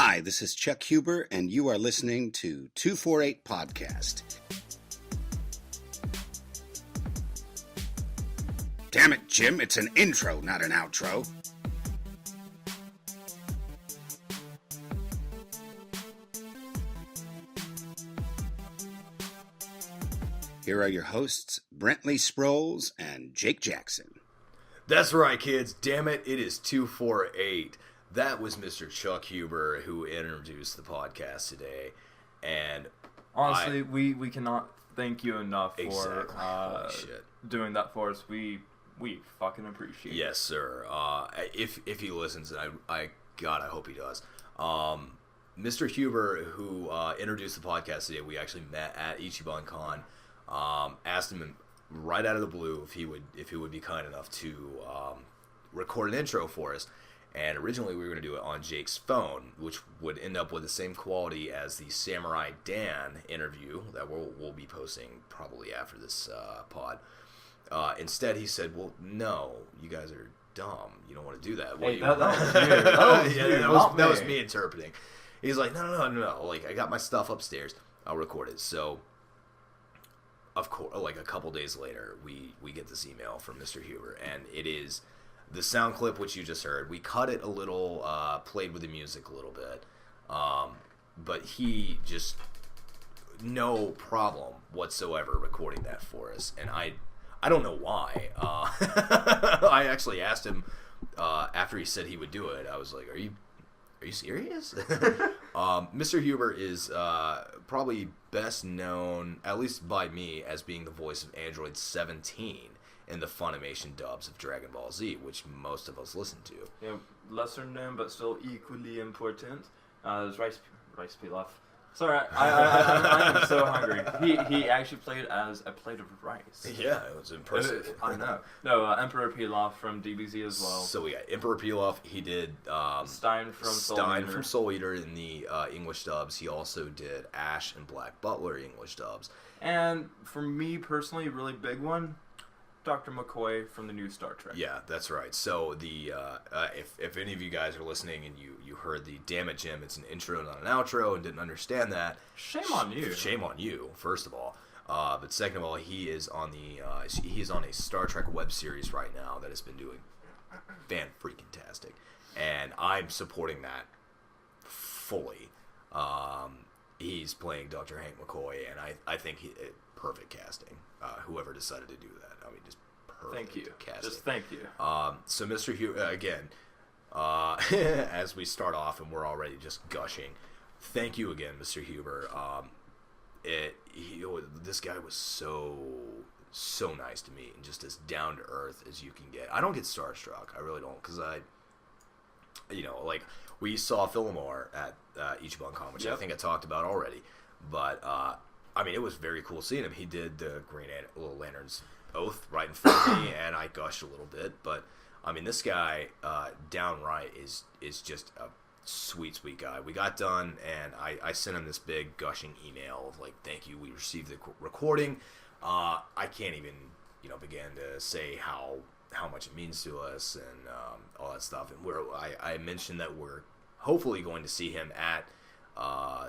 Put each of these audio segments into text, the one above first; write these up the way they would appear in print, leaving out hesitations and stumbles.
Hi, this is Chuck Huber, and you are listening to 248 Podcast. Damn it, Jim, it's an intro, not an outro. Here are your hosts, Brentley Sproles and Jake Jackson. That's right, kids. Damn it, it is 248. That was Mr. Chuck Huber who introduced the podcast today. And honestly, we cannot thank you enough for doing that for us. We fucking appreciate it. Yes, sir. If he listens, and I hope he does. Mr. Huber, who introduced the podcast today, we actually met at Ichiban Con. Asked him right out of the blue if he would be kind enough to record an intro for us. And originally we were going to do it on Jake's phone, which would end up with the same quality as the Samurai Dan interview that we'll be posting probably after this pod. Instead, he said, "Well, no, you guys are dumb. You don't want to do that." Hey, that was you. That was me interpreting. He's like, no. Like, I got my stuff upstairs. I'll record it. So, of course, like a couple days later, we get this email from Mr. Huber, and it is the sound clip which you just heard. We cut it a little, played with the music a little bit, but he just no problem whatsoever recording that for us, and I don't know why. I actually asked him after he said he would do it. I was like, "Are you serious?" Mr. Huber is probably best known, at least by me, as being the voice of Android 17 in the Funimation dubs of Dragon Ball Z, which most of us listen to. Yeah, lesser known but still equally important. There's rice pilaf. Sorry, I am so hungry. He actually played as a plate of rice. Yeah, it was impressive. I know. No, Emperor Pilaf from DBZ as well. So we got Emperor Pilaf. He did Stein from Soul Eater in the English dubs. He also did Ash and Black Butler English dubs. And for me personally, really big one, Dr. McCoy from the new Star Trek. Yeah, that's right. So the if any of you guys are listening and you heard the "Damn it, Jim, it's an intro, not an outro," and didn't understand that, shame on you. Shame on you, first of all. But second of all, he is on a Star Trek web series right now that has been doing fan-freaking-tastic, and I'm supporting that fully. He's playing Dr. Hank McCoy, and I think perfect casting. Whoever decided to do that, I mean, just perfect. Thank you. Casting. Just thank you. So Mr. Huber, again, as we start off and we're already just gushing, thank you again, Mr. Huber. This guy was so nice to me and just as down to earth as you can get. I don't get starstruck. I really don't, because like we saw Fillmore at Ichiban Con, which I think I talked about already, but I mean, it was very cool seeing him. He did the Little Lantern's Oath right in front of me, and I gushed a little bit. But I mean, this guy, downright, is just a sweet guy. We got done, and I sent him this big gushing email of like, "Thank you, we received the recording." I can't even begin to say how much it means to us and all that stuff. And I mentioned that we're hopefully going to see him at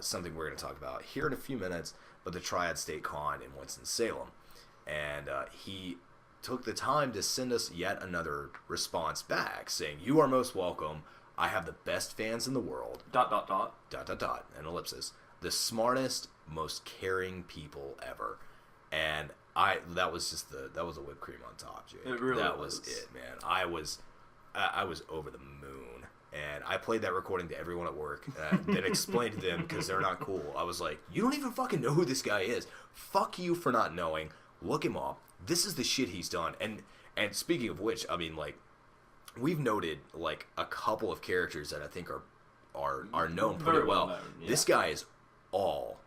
something we're going to talk about here in a few minutes, but the Triad State Con in Winston-Salem. And he took the time to send us yet another response back saying, "You are most welcome. I have the best fans in the world. ... and ellipsis. The smartest, most caring people ever." And that was a whipped cream on top, Jay. It really was it, man. I was over the moon. And I played that recording to everyone at work, then explained to them because they're not cool. I was like, "You don't even fucking know who this guy is. Fuck you for not knowing. Look him up. This is the shit he's done." And speaking of which, I mean, like, we've noted like a couple of characters that I think are known pretty well. Known, yeah. This guy is all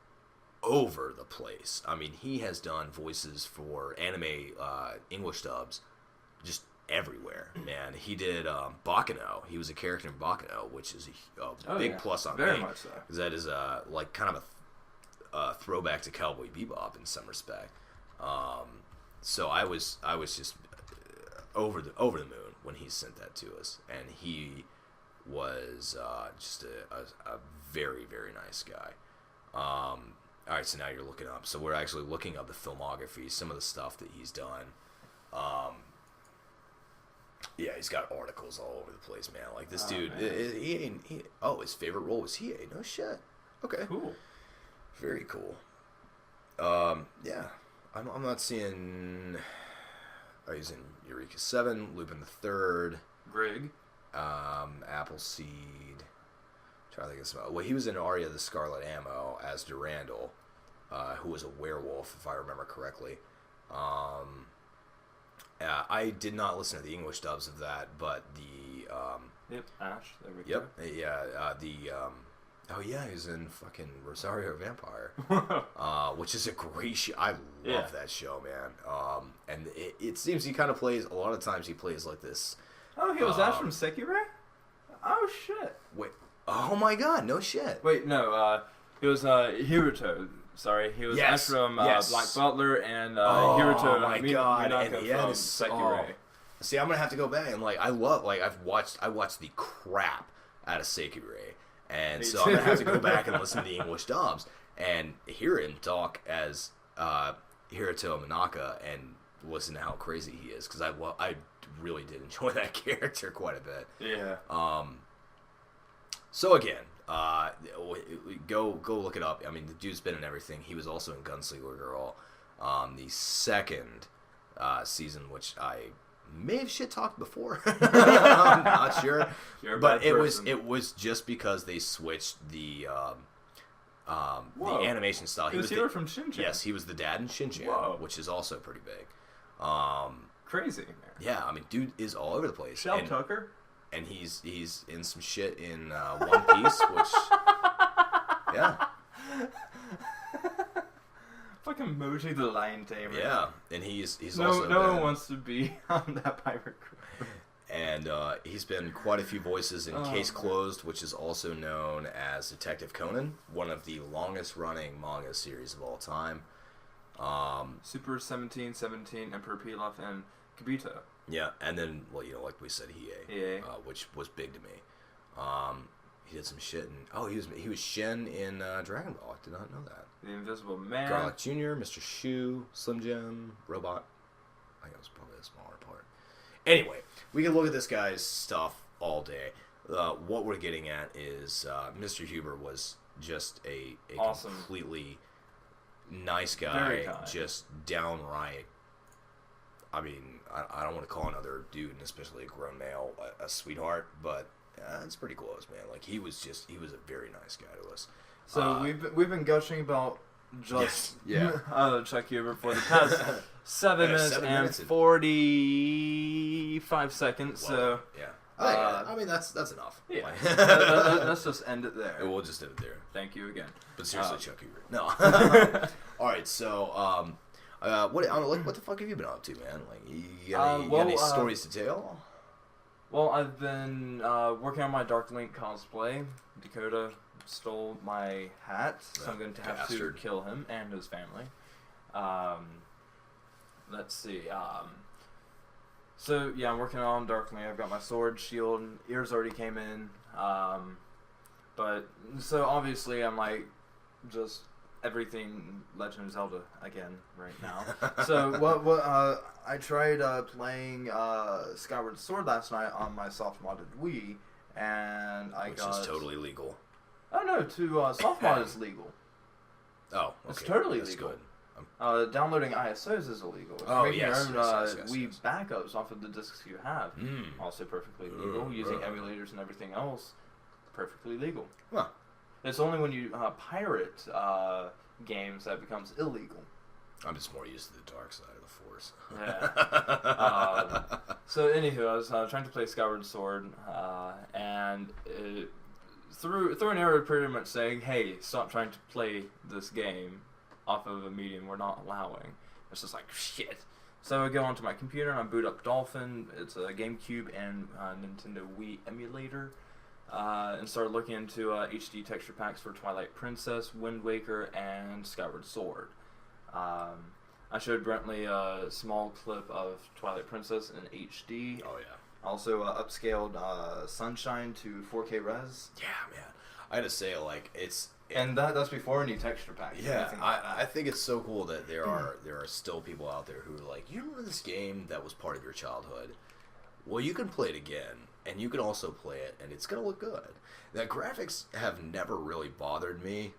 over the place. I mean, he has done voices for anime English dubs just everywhere, man. He did Baccano. He was a character in Baccano, which is a big plus on very me. much so. Because that is like kind of a throwback to Cowboy Bebop in some respect. So I was just over the moon when he sent that to us, and he was just a very, very nice guy. All right, so now you're looking up. So we're actually looking up the filmography, some of the stuff that he's done. Yeah, he's got articles all over the place, man. Like this dude, his favorite role was Hiei. No shit. Okay. Cool. Very cool. Yeah, I'm not seeing. Oh, he's in Eureka 7, Lupin the Third, Grig. Appleseed. Trying to think of some. Well, he was in Arya the Scarlet Ammo as Durandal, who was a werewolf, if I remember correctly. I did not listen to the English dubs of that, but the Yep, Ash. There we go. Oh yeah, he's in fucking Rosario Vampire, which is a great show. I love that show, man. And it seems he kind of plays a lot of times. He plays like this. Oh, he was Ash from Sekiro. Oh shit. Wait. Oh my god, no shit. Wait, no. He was Hiruto. Sorry, he was Ash from Black Butler and Hiruto. Oh my god, Minako and he had from his Sekiro. See, I'm gonna have to go back and I watched the crap out of Sekiro, and Me so too. I'm gonna have to go back and listen to the English dubs and hear him talk as Hiruto Minaka and listen to how crazy he is, because I really did enjoy that character quite a bit. Yeah. So again, go look it up. I mean, the dude's been in everything. He was also in Gunslinger Girl, the second season, which I may have shit talked before. I'm not sure, but it was just because they switched the animation style. He was here from Shin-Chan. Yes, he was the dad in Shin-Chan, which is also pretty big. Crazy. Yeah, I mean, dude is all over the place. Shell Tucker. And he's in some shit in One Piece, which yeah. Fucking Moji the Lion Tamer. Yeah, and he's no also one wants to be on that pirate crew. And he's been quite a few voices in Case Closed, which is also known as Detective Conan, one of the longest running manga series of all time. Super 1717, Emperor Pilaf, and Kibito. Yeah, and then, well, like we said, Hiei, which was big to me. He did some shit, and he was Shen in Dragon Ball. I did not know that. The Invisible Man. Garlic Jr., Mr. Shu, Slim Jim, Robot. I think that was probably the smaller part. Anyway, we can look at this guy's stuff all day. What we're getting at is Mr. Huber was just a awesome, completely nice guy, just downright. I mean, I don't want to call another dude, and especially a grown male, a sweetheart, but it's pretty close, man. Like he was a very nice guy to us. So we've been gushing about just Chuck Huber for the past 7 minutes and 45 seconds. Well, so yeah. I mean that's enough. Yeah. Let's just end it there. We'll just end it there. Thank you again. But seriously, Chuck Huber. No. All right. So what the fuck have you been up to, man? Like you got any stories to tell? Well, I've been working on my Dark Link cosplay. Dakota stole my hat, so I'm going to have to kill him and his family. Let's see. So, yeah, I'm working on Dark Link. I've got my sword, shield, and ears already came in. But, so obviously I'm like, just everything Legend of Zelda again right now. So, I tried playing Skyward Sword last night on my soft-modded Wii, and Which is totally legal. Oh no, soft mod is legal. Oh, okay. It's totally That's legal. Good. Downloading ISOs is illegal. Making your own Wii backups off of the discs you have, also perfectly legal. Using emulators and everything else, perfectly legal. Huh. It's only when you pirate games that becomes illegal. I'm just more used to the dark side of the Force. Yeah. So anywho, I was trying to play Skyward Sword, and through an error pretty much saying, hey, stop trying to play this game off of a medium we're not allowing. It's just like, shit. So I go onto my computer and I boot up Dolphin. It's a GameCube and Nintendo Wii emulator. And started looking into HD texture packs for Twilight Princess, Wind Waker, and Skyward Sword. I showed Brentley a small clip of Twilight Princess in HD. Oh, yeah. Also upscaled Sunshine to 4K res. Yeah, man. I gotta say, like, And that's before any texture pack. Yeah, I think it's so cool that there are still people out there who are like, you remember this game that was part of your childhood? Well, you can play it again, and you can also play it, and it's gonna look good. The graphics have never really bothered me,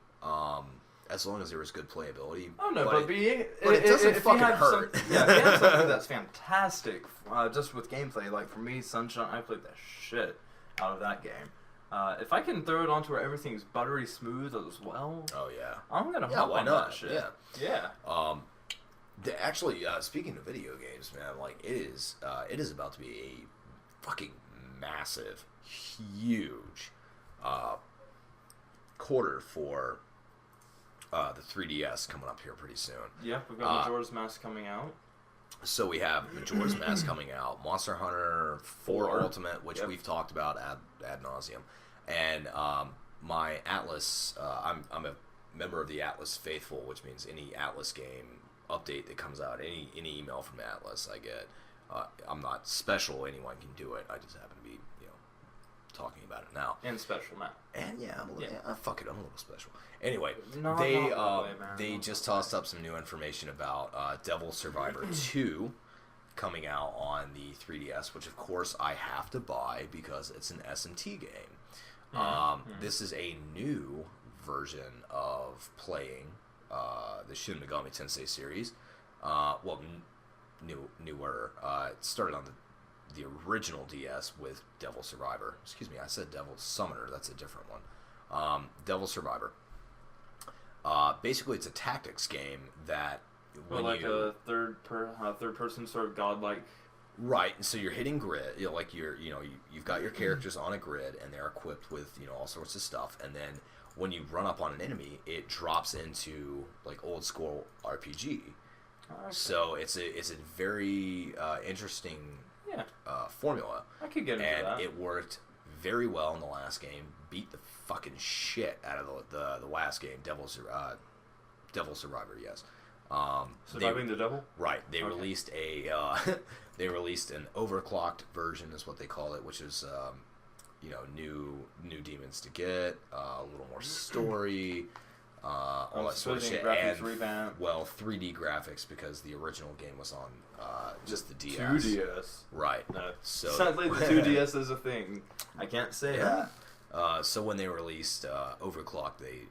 as long as there was good playability. Oh no, but it doesn't fucking hurt. If you have something that's fantastic, just with gameplay, like for me, Sunshine, I played the shit out of that game. If I can throw it onto where everything's buttery smooth as well, Oh yeah, I'm gonna yeah. hop Why on not? that shit. Yeah. Yeah. Actually, speaking of video games, man, like it is about to be a fucking massive, huge quarter for the 3DS coming up here pretty soon. Yeah, we've got Majora's Mask coming out. So we have Majora's Mask coming out, Monster Hunter 4 Ultimate, which we've talked about ad nauseum, and my Atlas. I'm a member of the Atlas Faithful, which means any Atlas game update that comes out, any email from Atlas I get. I'm not special; anyone can do it. I just happen to be, talking about it now. And special, Matt. And yeah, I'm a little, fuck it, I'm a little special. Anyway, No, they not that way, man. they just tossed up some new information about Devil Survivor 2 coming out on the 3DS, which of course I have to buy because it's an SMT game. This is a new version of playing the Shin Megami Tensei series. Newer. It started on the original DS with Devil Survivor. Excuse me, I said Devil Summoner. That's a different one. Devil Survivor. Basically, it's a tactics game that a third person sort of godlike. Right, and so you're hitting grid. You've got your characters on a grid, and they're equipped with all sorts of stuff. And then when you run up on an enemy, it drops into like old school RPG. Okay. So it's a very interesting formula. I could get into and that. It worked very well in the last game. Beat the fucking shit out of the last game, Devil Survivor. Yes. Surviving the Devil. Right. They Okay. released they released an overclocked version, is what they call it, which is new demons to get, a little more story. All that sort of shit, graphics and revamp. 3D graphics because the original game was on just the DS. 2DS. Right. No. So Sadly, the 2DS is a thing. I can't say yeah. that. So when they released Overclock, they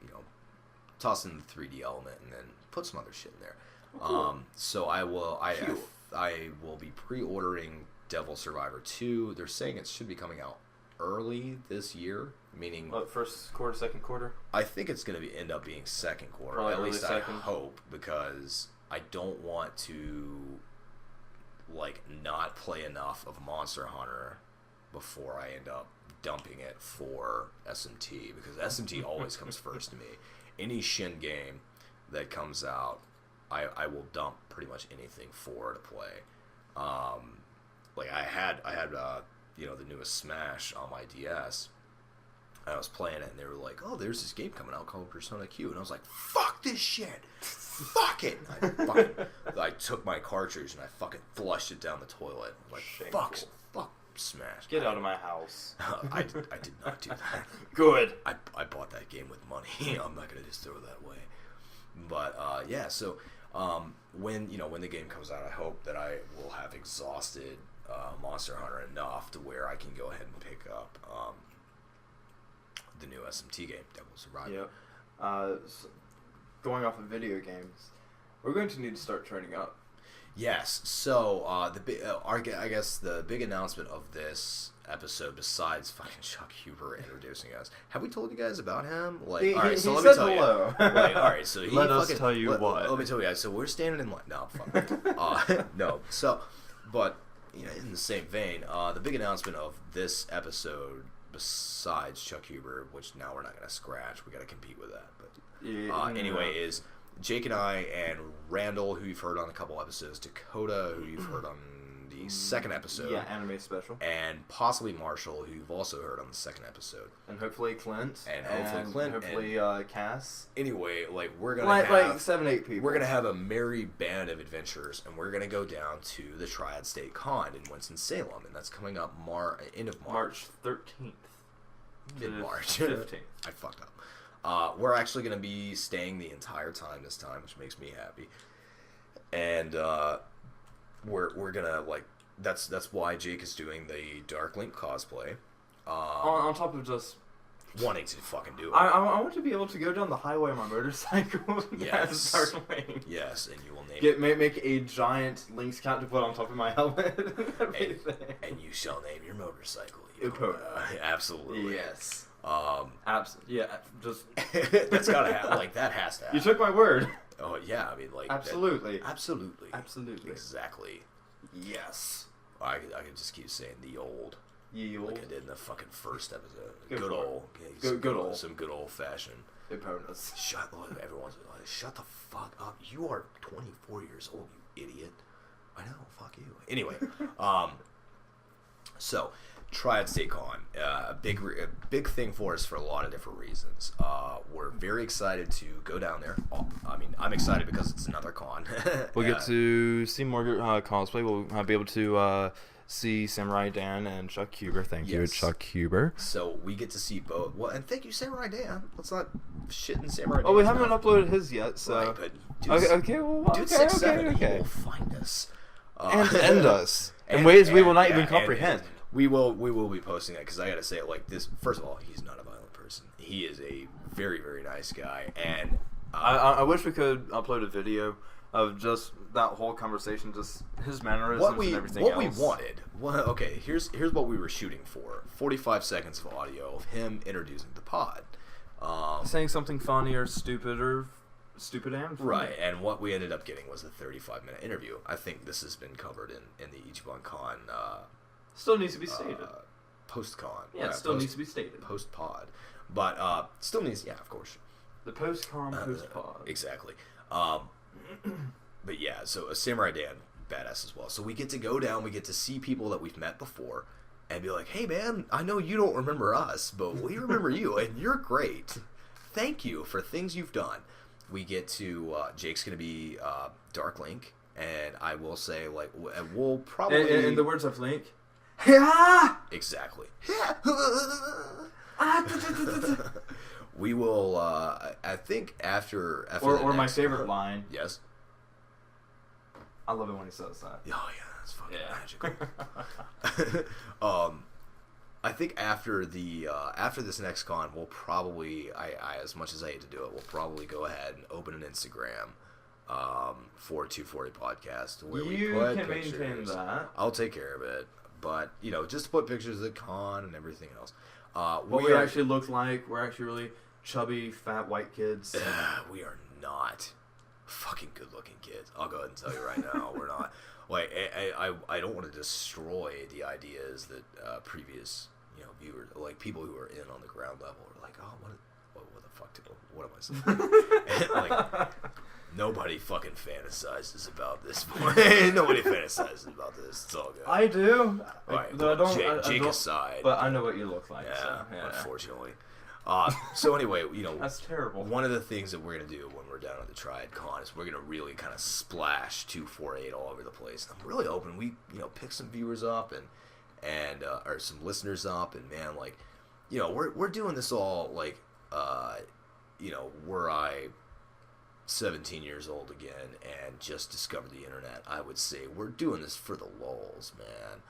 tossed in the 3D element and then put some other shit in there. Cool. So I will be pre-ordering Devil Survivor 2. They're saying it should be coming out early this year, meaning First quarter, second quarter? I think it's going to end up being second quarter. Probably At early least second. I hope, because I don't want to not play enough of Monster Hunter before I end up dumping it for SMT, because SMT always comes first to me. Any Shin game that comes out, I will dump pretty much anything for to play. I had the newest Smash on my DS. I was playing it, and they were like, "Oh, there's this game coming out called Persona Q," and I was like, "Fuck this shit, fuck it!" I took my cartridge and I fucking flushed it down the toilet. I'm like, fuck Smash. Get out of my house. I did not do that. Good. I bought that game with money. I'm not gonna just throw it that way. But yeah, so when the game comes out, I hope that I will have exhausted Monster Hunter enough to where I can go ahead and pick up the new SMT game, Devil Survivor. Yep. Going off of video games, we're going to need to start turning up. Yes. So I guess the big announcement of this episode, besides fucking Chuck Huber introducing us, have we told you guys about him? Let me tell hello. you. All right, so Let us tell you what. Let me tell you guys. So we're standing in line. No, fuck. No. So, but in the same vein, the big announcement of this episode, besides Chuck Huber, which now we're not going to scratch, we got to compete with that. But anyway, is Jake and I and Randall, who you've heard on a couple episodes, Dakota, who you've heard on the second episode. Yeah, anime special. And possibly Marshall, who you've also heard on the second episode. And hopefully Clint. And hopefully Clint. Hopefully Cass. Anyway, like we're gonna like 7-8 people. We're gonna have a merry band of adventurers, and we're gonna go down to the Triad State Con in Winston-Salem, and that's coming up end of March. March 13th. Mid-March. 15th. I fucked up. We're actually gonna be staying the entire time this time, which makes me happy. And we're gonna like that's why Jake is doing the Dark Link cosplay. On top of just wanting to fucking do it. I want to be able to go down the highway on my motorcycle. Yes. Dark Link. Yes, and you will make a giant Link's count to put on top of my helmet. and you shall name your motorcycle. Absolutely. Yes. Absolutely. Yeah. Just that's gotta happen. Like that has to happen. You took my word. Oh yeah, I mean like absolutely. Absolutely. Exactly. Yes. I could just keep saying the old. Like I did in the fucking first episode. Good old. Some good old fashioned. Opponents. Everyone's like, shut the fuck up. You are 24 years old, you idiot. I know. Fuck you. Anyway, so Triad State Con, a big thing for us for a lot of different reasons. We're very excited to go down there. I mean, I'm excited because it's another con. We'll get to see more cosplay. We'll be able to see Samurai Dan and Chuck Huber. Thank you, Chuck Huber. So we get to see both. Well, and thank you, Samurai Dan. Let's not shit in Samurai Dan. Oh, we haven't uploaded his yet, so. Right, but dude, 6'7", he will find us. And end us. In ways we will not even comprehend. We will be posting that because I gotta say it like this. First of all, he's not a violent person. He is a very, very nice guy, and I wish we could upload a video of just that whole conversation, just his mannerisms and everything else. What we wanted. Well, okay, here's what we were shooting for: 45 seconds of audio of him introducing the pod, saying something funny or stupid and funny. Right. And what we ended up getting was a 35-minute interview. I think this has been covered in the Ichiban Con. Still needs to be stated. Post-con. Yeah, it still needs to be stated. Post-pod. But still needs, yeah, of course. The post-con, post-pod. Exactly. But yeah, so a Samurai Dan, badass as well. So we get to go down, we get to see people that we've met before, and be like, hey man, I know you don't remember us, but we remember you, and you're great. Thank you for things you've done. We get to, Jake's going to be Dark Link, and I will say, like, we'll probably... In the words of Link... Exactly. We will, I think after or my favorite line. Yes. I love it when he says that. Oh yeah, that's fucking magical. I think after this next con, we'll probably, I as much as I hate to do it, we'll probably go ahead and open an Instagram for 240 Podcast where we put can pictures. Maintain that. I'll take care of it. But, you know, just to put pictures of the con and everything else. What we actually look like, we're actually really chubby, fat, white kids. We are not fucking good-looking kids. I'll go ahead and tell you right now, we're not. Like, I don't want to destroy the ideas that previous, you know, viewers, like people who are in on the ground level are like, oh, what the fuck, what am I saying? Like, nobody fucking fantasizes about this. Nobody fantasizes about this. It's all good. I do. Right, Jake aside. But I know what you look like. Yeah, so, unfortunately. So anyway, you know, that's terrible. One of the things that we're gonna do when we're down at the Triad Con is we're gonna really kind of splash 248 all over the place. I'm really hoping we, you know, pick some viewers up and or some listeners up, and man, like, you know, we're doing this all like, you know, were I 17 years old again and just discovered the internet, I would say we're doing this for the lulz, man.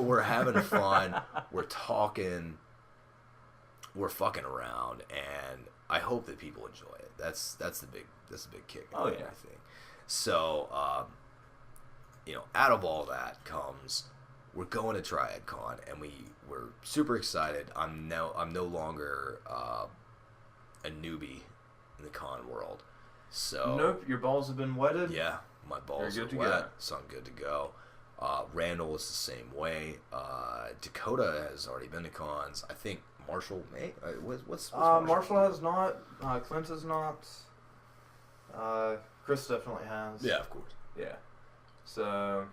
We're having fun. We're talking. We're fucking around, and I hope that people enjoy it. That's the big kick. Oh yeah. I think. So, you know, out of all that comes, we're going to Triad Con, and we're super excited. I'm no longer a newbie in the con world. So nope, your balls have been wetted. Yeah, my balls are wet, so I'm good to go. Randall is the same way. Dakota has already been to cons. I think Marshall may. What's Marshall has not. Clint has not. Chris definitely has. Yeah, of course. Yeah. So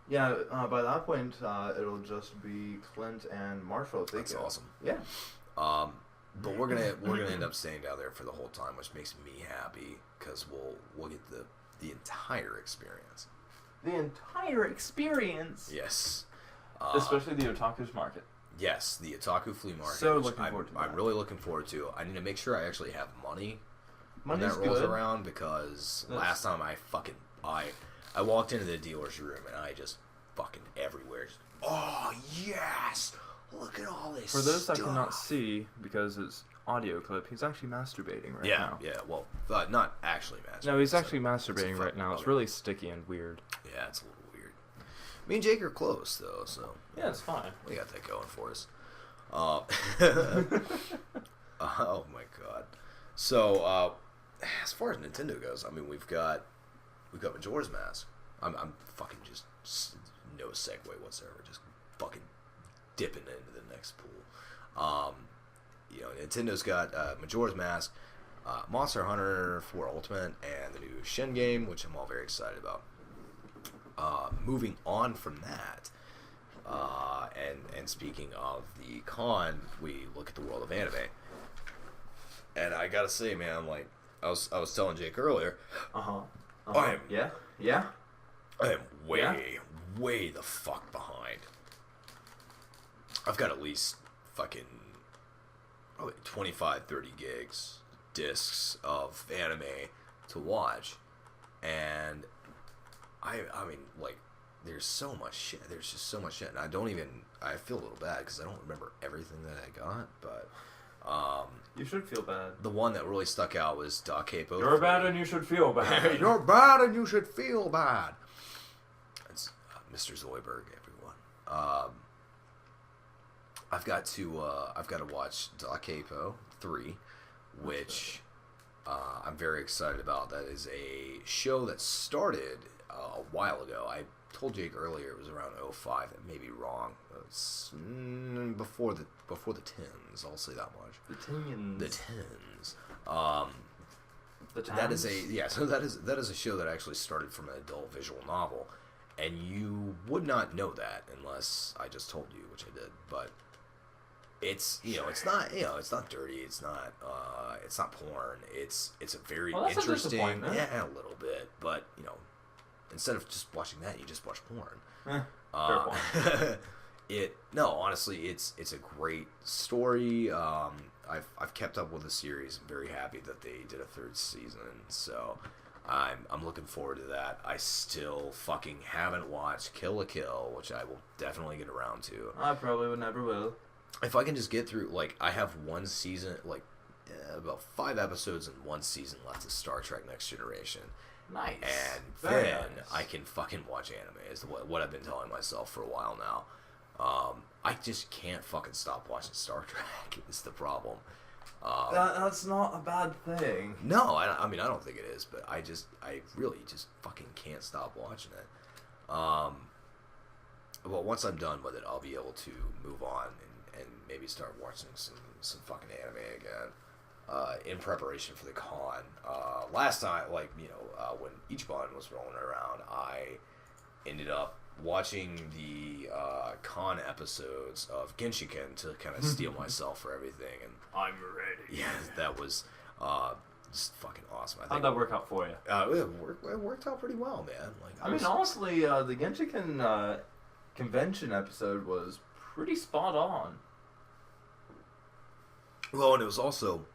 Yeah, by that point, it'll just be Clint and Marshall. If they That's go. awesome. Yeah. But we're gonna end up staying down there for the whole time, which makes me happy because we'll get the entire experience. The entire experience. Yes. Especially the Otaku's Market. Yes, the Otaku Flea Market. So which looking forward to I'm that. really looking forward to. I need to make sure I actually have money when Money's that rolls good. around because That's- last time I walked into the dealer's room and I just fucking everywhere. Just, oh yes, look at all this. For those stuff. that cannot see, because it's audio clip, he's actually masturbating right Yeah, now. yeah. Well, not actually masturbating. No, he's It's actually masturbating right fucking now. It's other- really sticky and weird. Yeah, it's a little weird. Me and Jake are close though, so Yeah, it's fine. we got that going for us. Oh my god. So, as far as Nintendo goes, I mean, we've got Majora's Mask. I'm fucking just no segue whatsoever. Just fucking dipping into the next pool. Nintendo's got Majora's Mask, Monster Hunter 4 Ultimate, and the new Shen game, which I'm all very excited about. Moving on from that, and speaking of the con, we look at the world of anime. And I gotta say, man, like I was telling Jake earlier, I am Yeah. I am way the fuck behind. I've got at least fucking probably 25, 30 gigs discs of anime to watch, and I mean, like, there's so much shit. There's just so much shit, and I feel a little bad because I don't remember everything that I got, but You should feel bad. the one that really stuck out was Da Capo. You're bad and you should feel bad. You're bad and you should feel bad. It's Mr. Zoidberg, everyone. I've got to watch Da Capo 3, which I'm very excited about. That is a show that started a while ago. I told Jake earlier it was around 05. That may be wrong. It's before the tens. I'll say that much. The Tinians. The tens. The That is Towns. so that is a show that actually started from an adult visual novel, and you would not know that unless I just told you, which I did. But it's it's not dirty. It's not porn. It's a very Well, that's a interesting. disappointment. Yeah, a little bit, but instead of just watching that, you just watch porn. Fair point. Honestly, it's a great story. I've kept up with the series. I'm very happy that they did a third season, so I'm looking forward to that. I still fucking haven't watched Kill la Kill, which I will definitely get around to. I probably would never will. If I can just get through, like, I have one season, like, about 5 episodes and one season left of Star Trek Next Generation. Nice. And Very then nice. I can fucking watch anime, is what I've been telling myself for a while now. I just can't fucking stop watching Star Trek, is the problem. That's not a bad thing. No, I mean, I don't think it is, but I really just fucking can't stop watching it. Well, once I'm done with it, I'll be able to move on and maybe start watching some fucking anime again. In preparation for the con. Last time, when Ichiban was rolling around, I ended up watching the con episodes of Genshiken to kind of steel myself for everything, and I'm ready. yeah, that was just fucking awesome. I How'd think that work out for you? it worked out pretty well, man. Like, I mean, honestly, the Genshiken convention episode was pretty spot on. well, and it was also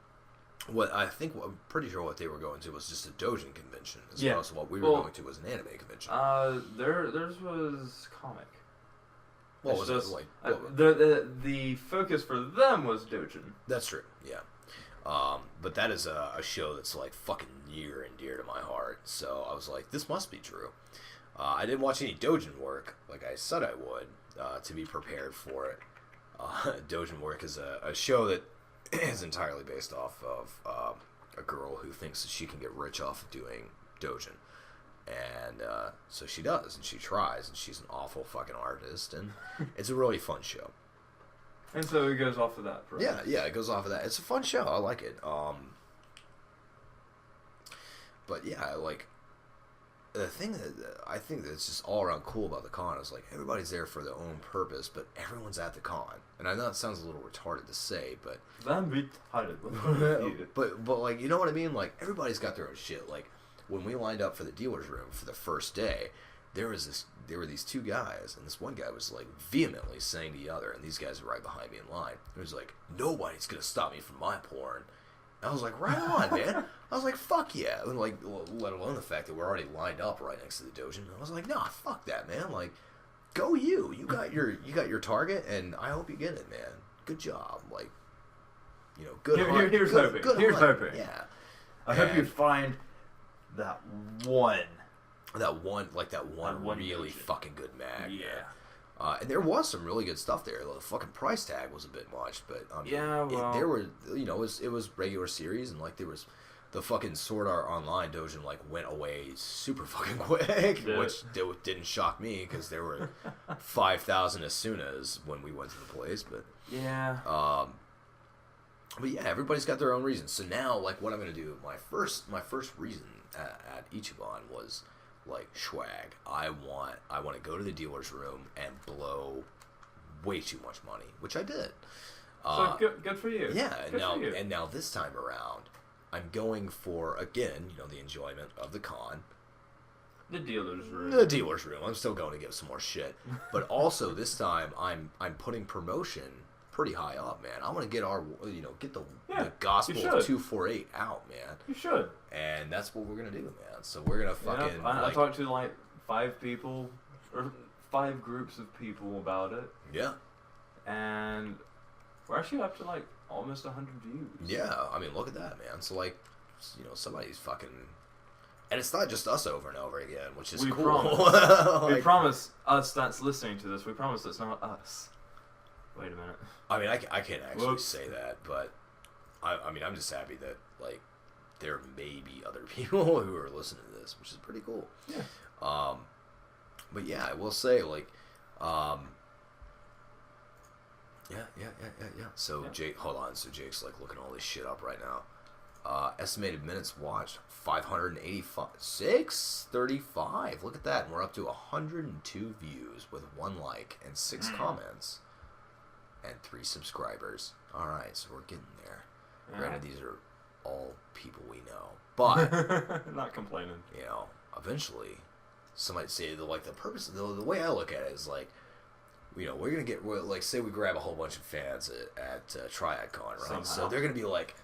I'm pretty sure what they were going to was just a Dojin convention, as Yeah. opposed to what we were going to was an anime convention. Theirs was comic. What It's was just, it like? the focus for them was Dojin. That's true, yeah. But that is a show that's like fucking near and dear to my heart. So I was like, this must be true. I didn't watch any Dojin work like I said I would to be prepared for it. Dojin work is a show that is entirely based off of a girl who thinks that she can get rich off of doing Dojin. And so she does, and she tries, and she's an awful fucking artist, and it's a really fun show. And so it goes off of that. For us. Yeah, it goes off of that. It's a fun show. I like it. But yeah, like, the thing that I think that's just all around cool about the con is like everybody's there for their own purpose, but everyone's at the con. And I know it sounds a little retarded to say, but but like you know what I mean? Like everybody's got their own shit. Like when we lined up for the dealer's room for the first day, there were these two guys, and this one guy was like vehemently saying to the other, and these guys were right behind me in line. It was like, nobody's gonna stop me from my porn. I was like, right on, man. I was like, fuck yeah. And like, let alone the fact that we're already lined up right next to the Dojin. I was like, nah, fuck that, man. Like, go you. You got your target, and I hope you get it, man. Good job. Like, you know, good. Here's hoping. Here's hoping. Yeah. I hope you find that one. That one really Dojin. fucking good mag. Yeah. And there was some really good stuff there. The fucking price tag was a bit much, but Yeah, well- there were, you know, it was regular series, and like there was the fucking Sword Art Online Dojin like went away super fucking quick, Did which didn't shock me because there were 5,000 Asunas when we went to the place, but Yeah. but yeah, everybody's got their own reasons. So now, like, what I'm gonna do, my first reason at Ichiban was like swag. I want to go to the dealer's room and blow way too much money, which I did. So good for you. Yeah, Good for you. and now this time around, I'm going for again, you know, the enjoyment of the con. The dealer's room. The dealer's room. I'm still going to give some more shit, but also this time I'm putting promotion pretty high up, man. I want to get the gospel you of should. 248 out, man. You should. And that's what we're gonna do, man. So we're gonna fucking. I like, talked to like 5 people or 5 groups of people about it, yeah, and we're actually up to like almost 100 views. yeah. I mean, look at that, man. So like, you know, somebody's fucking. And it's not just us over and over again, which is We cool. promise. We Like, promise us that's listening to this. We promise it's not us. Wait a minute. I mean, I can't actually Whoops. say that, but I mean, I'm just happy that like there may be other people who are listening to this, which is pretty cool. Yeah. But yeah, I will say like, yeah. So Yeah. Jake, hold on. So Jake's like looking all this shit up right now. Estimated minutes watched 585, 635. Look at that, and we're up to 102 views with 1 like and 6 comments. And 3 subscribers. All right, so we're getting there. Yeah. Granted, these are all people we know, but Not complaining. you know, eventually, somebody say the purpose. The way I look at it is like, you know, we're gonna get like say we grab a whole bunch of fans at TriadCon, right? Somehow. So they're gonna be like,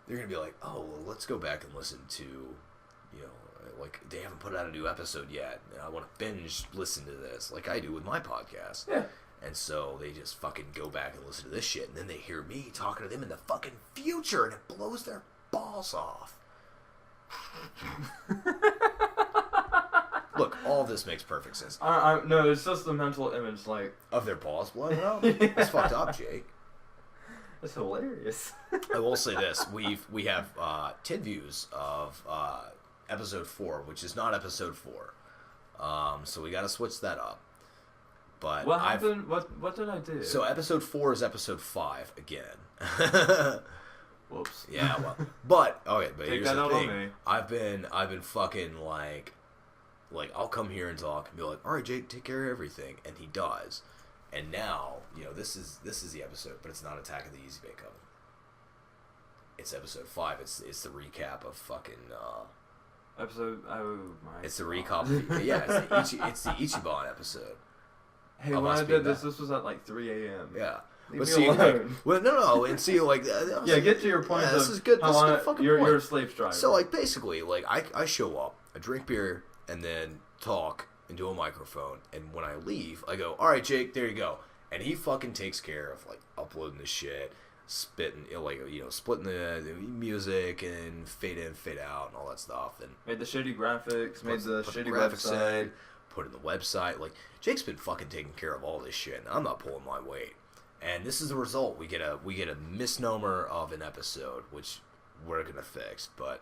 oh, well, let's go back and listen to, you know, like they haven't put out a new episode yet. I want to binge listen to this, like I do with my podcast. Yeah. And so they just fucking go back and listen to this shit, and then they hear me talking to them in the fucking future, and it blows their balls off. Look, all of this makes perfect sense. No, it's just the mental image. Like, Of their balls blowing up? Yeah. That's fucked up, Jake. it's hilarious. I will say this: we have 10 views of episode 4, which is not episode 4. So we got to switch that up. But What happened? What did I do? So episode 4 is episode 5 again. Whoops. Yeah, well, but okay, but Take here's that the out on thing. me. I've been fucking like I'll come here and talk and be like, all right, Jake, take care of everything, and he does. And now, you know, this is the episode, but it's not Attack of the Easy Bake Oven. It's episode 5. It's the recap of fucking. Episode. Oh my. It's the God. recap. Yeah, it's the Ichiban episode. Hey, of when us I being did this, back. this was at like 3 a.m. Yeah. Leave But me see, like, alone. well, no, and see, like, Yeah, get to your point. Yeah, of this is good. how This is a long good fucking you're, point. You're a slave driver. So, like, basically, like, I show up, I drink beer, and then talk into a microphone, and when I leave, I go, all right, Jake, there you go. And he fucking takes care of, like, uploading the shit, spitting, splitting the music, and fade in, fade out, and all that stuff, and made the shitty graphics, made the put shitty graphics website. in, put in the website. Like, Jake's been fucking taking care of all this shit, and I'm not pulling my weight. And this is the result. We get a misnomer of an episode, which we're gonna fix, but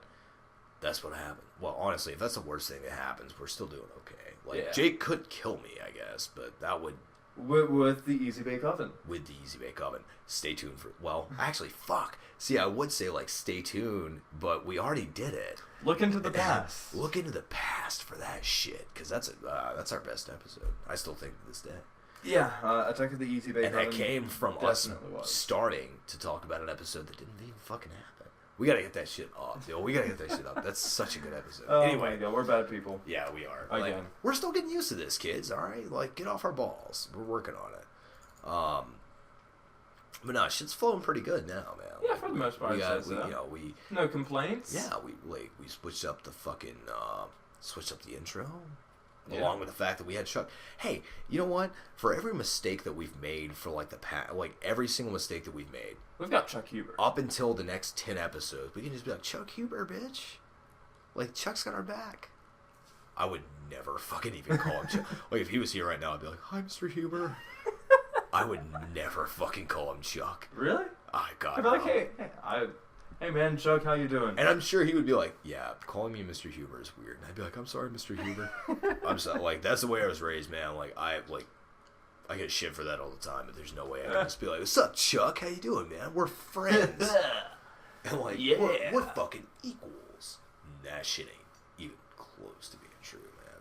that's what happened. Well, honestly, if that's the worst thing that happens, we're still doing okay. Like, Yeah. Jake could kill me, I guess, but that would With the Easy Bake Oven. With the Easy Bake Oven. Stay tuned for... Well, actually, fuck. See, I would say, like, stay tuned, but we already did it. Look into the past. Look into the past for that shit, because that's our best episode. I still think to this day. Yeah, Attack of the Easy Bake And Oven. that came from us definitely was. starting to talk about an episode that didn't even fucking happen. We gotta get that shit up, yo. We gotta get that shit up. That's such a good episode. Oh Anyway, my god, we're bad people. yeah, we are. Again. Like, we're still getting used to this, kids. All right, like get off our balls. We're working on it. But no, shit's flowing pretty good now, man. Yeah, Like, for the most part, we I'd say so. you know, we No complaints? yeah, we switched up the fucking switched up the intro. Yeah. Along with the fact that we had Chuck. Hey, you know what? For every mistake that we've made for like the past, like every single mistake that we've made, We've got Chuck Huber. up until the next 10 episodes, we can just be like, Chuck Huber, bitch. Like, Chuck's got our back. I would never fucking even call him Chuck. Like, if he was here right now, I'd be like, hi, Mr. Huber. I would never fucking call him Chuck. Really? I got I'd be like, hey man, Chuck, how you doing? And I'm sure he would be like, yeah, calling me Mr. Huber is weird. And I'd be like, I'm sorry, Mr. Huber. I'm sorry. Like, that's the way I was raised, man. Like, I get shit for that all the time, but there's no way I can just be like, what's up, Chuck? How you doing, man? We're friends. And, like, Yeah. we're fucking equals. That shit ain't even close to being true, man.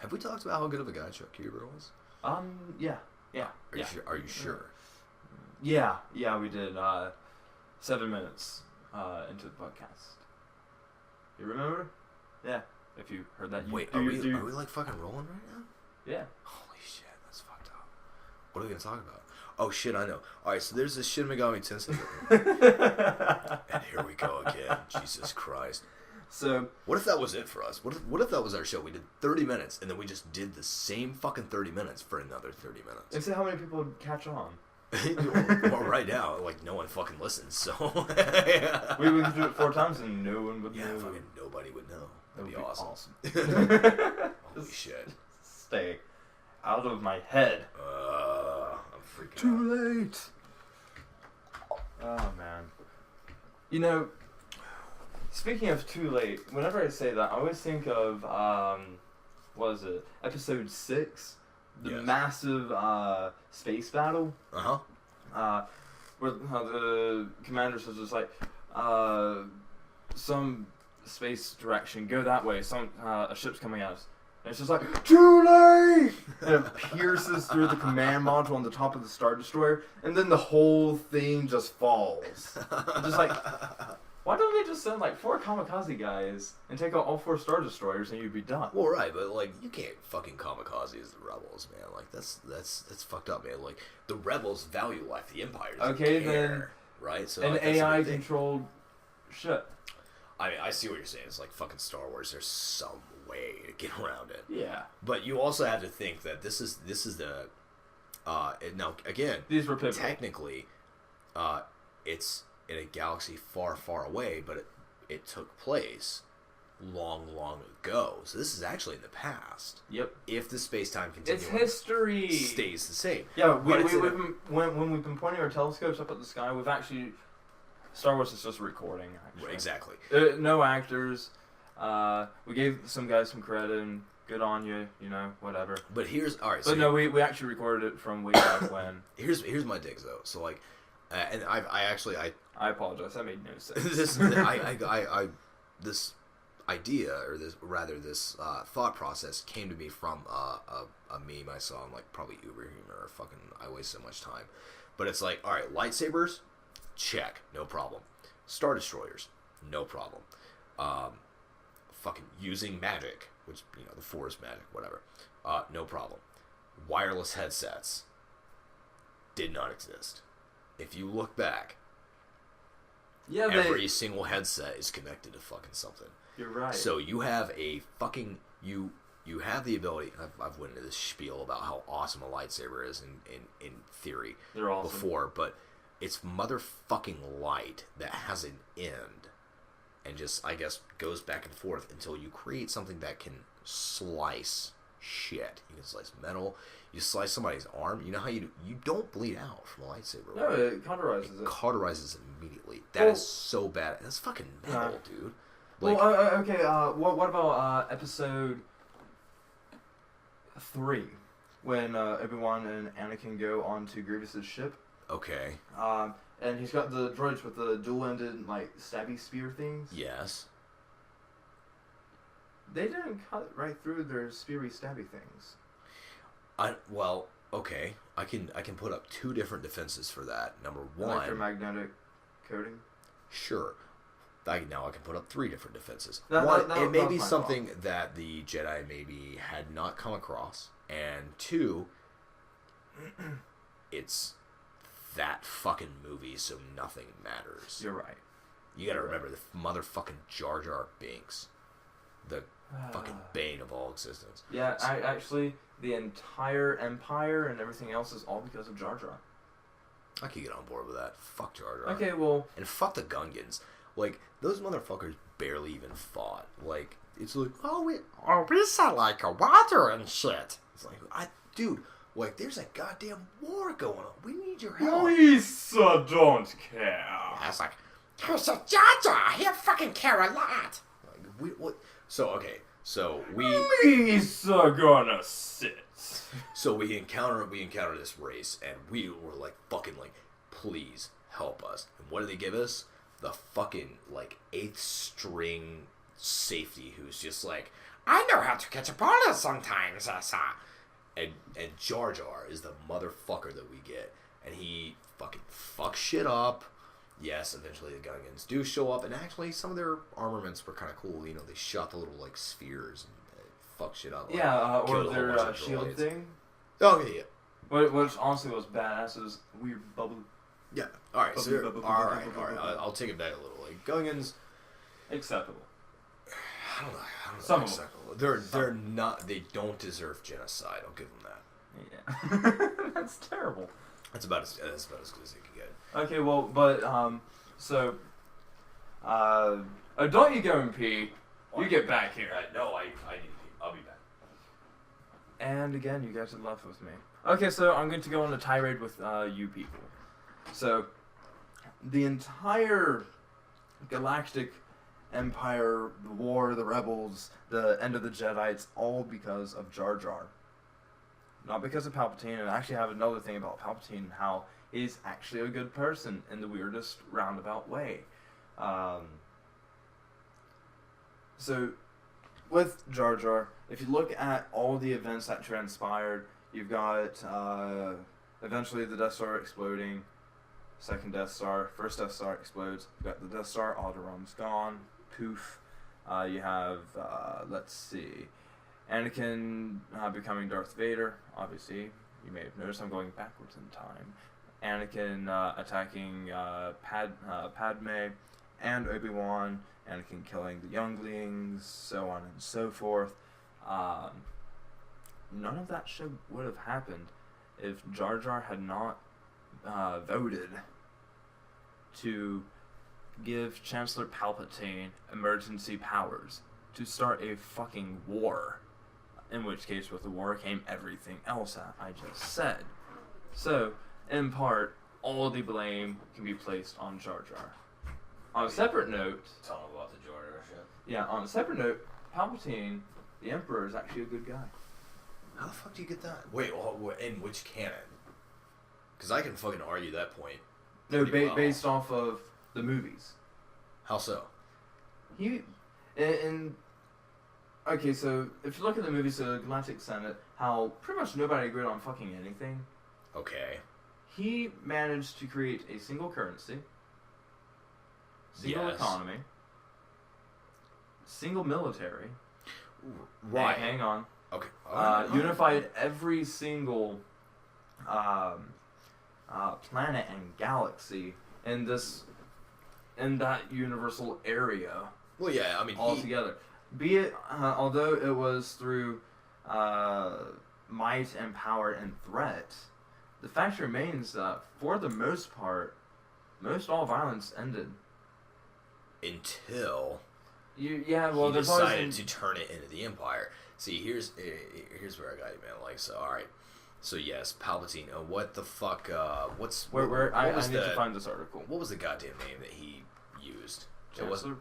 Have we talked about how good of a guy Chuck Huber was? Yeah. Are you sure? Yeah, we did, 7 minutes, into the podcast. You remember? Yeah. If you heard that, Wait, are we like fucking rolling right now? Yeah. Holy shit, that's fucked up. What are we gonna talk about? Oh shit, I know. Alright, so there's this Shin Megami Tensei. And here we go again. Jesus Christ. So, What if that was it for us? What if that was our show? We did 30 minutes, and then we just did the same fucking 30 minutes for another 30 minutes. and see how many people would catch on. Well, right now, like, no one fucking listens, so... We would do it 4 times and no one would Yeah, know. fucking nobody would know. That That'd would be awesome. Holy shit. Stay out of my head. I'm freaking out. late. Oh man. You know, speaking of too late, whenever I say that, I always think of what is it? Episode 6, the Yes. massive space battle. Uh-huh. Where the commander says just like, some space direction, go that way. Some a ship's coming at us. And it's just like, too late! And it pierces through the command module on the top of the Star Destroyer, and then the whole thing just falls. I'm just like, why don't they just send like 4 kamikaze guys and take out all 4 Star Destroyers and you'd be done? Well, right, but like you can't fucking kamikaze as the rebels, man. Like that's fucked up, man. Like the rebels value life, the Empire doesn't Okay, care, then right? So An like, that's the AI big thing. controlled ship. I mean, I see what you're saying. It's like fucking Star Wars. There's some way to get around it, Yeah. but you also have to think that this is the now again These were pivotal. technically it's in a galaxy far, far away, but it took place long ago. So this is actually in the past. Yep. If the space-time It's continuum history. stays the same. Yeah, But it's in a- when we've been pointing our telescopes up at the sky, we've actually... Star Wars is just recording, actually. Exactly. No actors. We gave some guys some credit, and good on you, you know, whatever. But here's all right. So But no, we actually recorded it from way back when. here's my digs though. So like, and I apologize, that made no sense. this idea or this thought process came to me from a meme I saw on like probably Uber Humor or fucking I waste so much time. But it's like, all right, lightsabers, check, no problem. Star Destroyers, no problem. Fucking using magic, which, you know, the Force magic, whatever, no problem. Wireless headsets did not exist. If you look back, Yeah, every single headset is connected to fucking something. you're right. So you have a fucking you have the ability. I've went into this spiel about how awesome a lightsaber is in theory They're awesome. before, but it's motherfucking light that has an end, and just I guess goes back and forth until you create something that can slice shit. You can slice metal. You slice somebody's arm. You know how you don't bleed out from a lightsaber. No, right? it cauterizes It it. cauterizes immediately. That Well- is so bad. That's fucking metal, Nah. dude. Like, Well, okay, what about episode 3? when Obi-Wan and Anakin go onto Grievous's ship. Okay. And he's got the droids with the dual-ended, like, stabby spear things. Yes. They didn't cut right through their speary stabby things. Well, okay. I can put up two different defenses for that. Number one, Electromagnetic coating. sure. Now I can put up three different defenses. That It may was be my something fault. that the Jedi maybe had not come across, and two, it's that fucking movie, so nothing matters. You're right. You gotta remember the motherfucking Jar Jar Binks, the fucking bane of all existence. Yeah, actually, the entire Empire and everything else is all because of Jar Jar. I could get on board with that. Fuck Jar Jar. Okay, well, And fuck the Gungans. Like, those motherfuckers barely even fought. Like, it's like, we sound like a water and shit. It's like, dude, like, there's a goddamn war going on. We need your help. Lisa don't care. It's like, here's a Jar Jar. He'll fucking care a lot. Like, what? So, okay. So, Lisa gonna sit. So we encounter this race, and we were like, fucking like, please help us. And what do they give us? The fucking like 8th string safety who's just like, I know how to catch a bullet sometimes, and Jar Jar is the motherfucker that we get, and he fucking fucks shit up. Yes, eventually the Gungans do show up, and actually some of their armaments were kind of cool. You know, they shot the little like spheres and fuck shit up. Like, Yeah, or killed a whole their bunch of shield droids. thing. Oh yeah, yeah. Which honestly was badass. It was weird bubble. Yeah. All right. So all right. I'll take it back a little. Like Gungans, Acceptable. I don't know. Some of Acceptable. They're not. They don't deserve genocide. I'll give them that. Yeah. That's terrible. That's about as good as they can get. Okay, well, but, so, don't you go and pee. You get back here. No, I need to pee. I'll be back. And again, you guys are left with me. Okay, so I'm going to go on a tirade with you people. So, the entire galactic empire, the war, the rebels, the end of the Jedi, it's all because of Jar Jar. Not because of Palpatine, and I actually have another thing about Palpatine, how he's actually a good person in the weirdest roundabout way. So, with Jar Jar, if you look at all the events that transpired, you've got eventually the Death Star exploding, second Death Star, first Death Star explodes, you've got the Death Star, Alderaan's gone, poof. You have, let's see, Anakin becoming Darth Vader, obviously. You may have noticed I'm going backwards in time. Anakin attacking Padme and Obi-Wan. Anakin killing the younglings, so on and so forth. None of that shit would have happened if Jar Jar had not voted to give Chancellor Palpatine emergency powers to start a fucking war. In which case, with the war came everything else that I just said. So, in part, all the blame can be placed on Jar Jar. On a separate note... Tell them about the Jar Jar shit. Yeah, on a separate note, Palpatine, the Emperor, is actually a good guy. How the fuck do you get that? Wait, in which canon? Because I can fucking argue that point. No, pretty well. based off of the movies. How so? Okay, so if you look at the movies, the Galactic Senate, how pretty much nobody agreed on fucking anything. Okay. He managed to create a single currency, single Yes. economy, single military. Right. Hang on. Okay. Unified every single planet and galaxy in that universal area Well, yeah. I mean, altogether. Be it, although it was through might and power and threat, the fact remains that for the most part, most all violence ended. until Well, he there's always decided to turn it into the Empire. See, here's where I got you, man. Like, so, all right. So yes, Palpatine. What the fuck? I need to find this article. What was the goddamn name that he used? Chancellor? It wasn't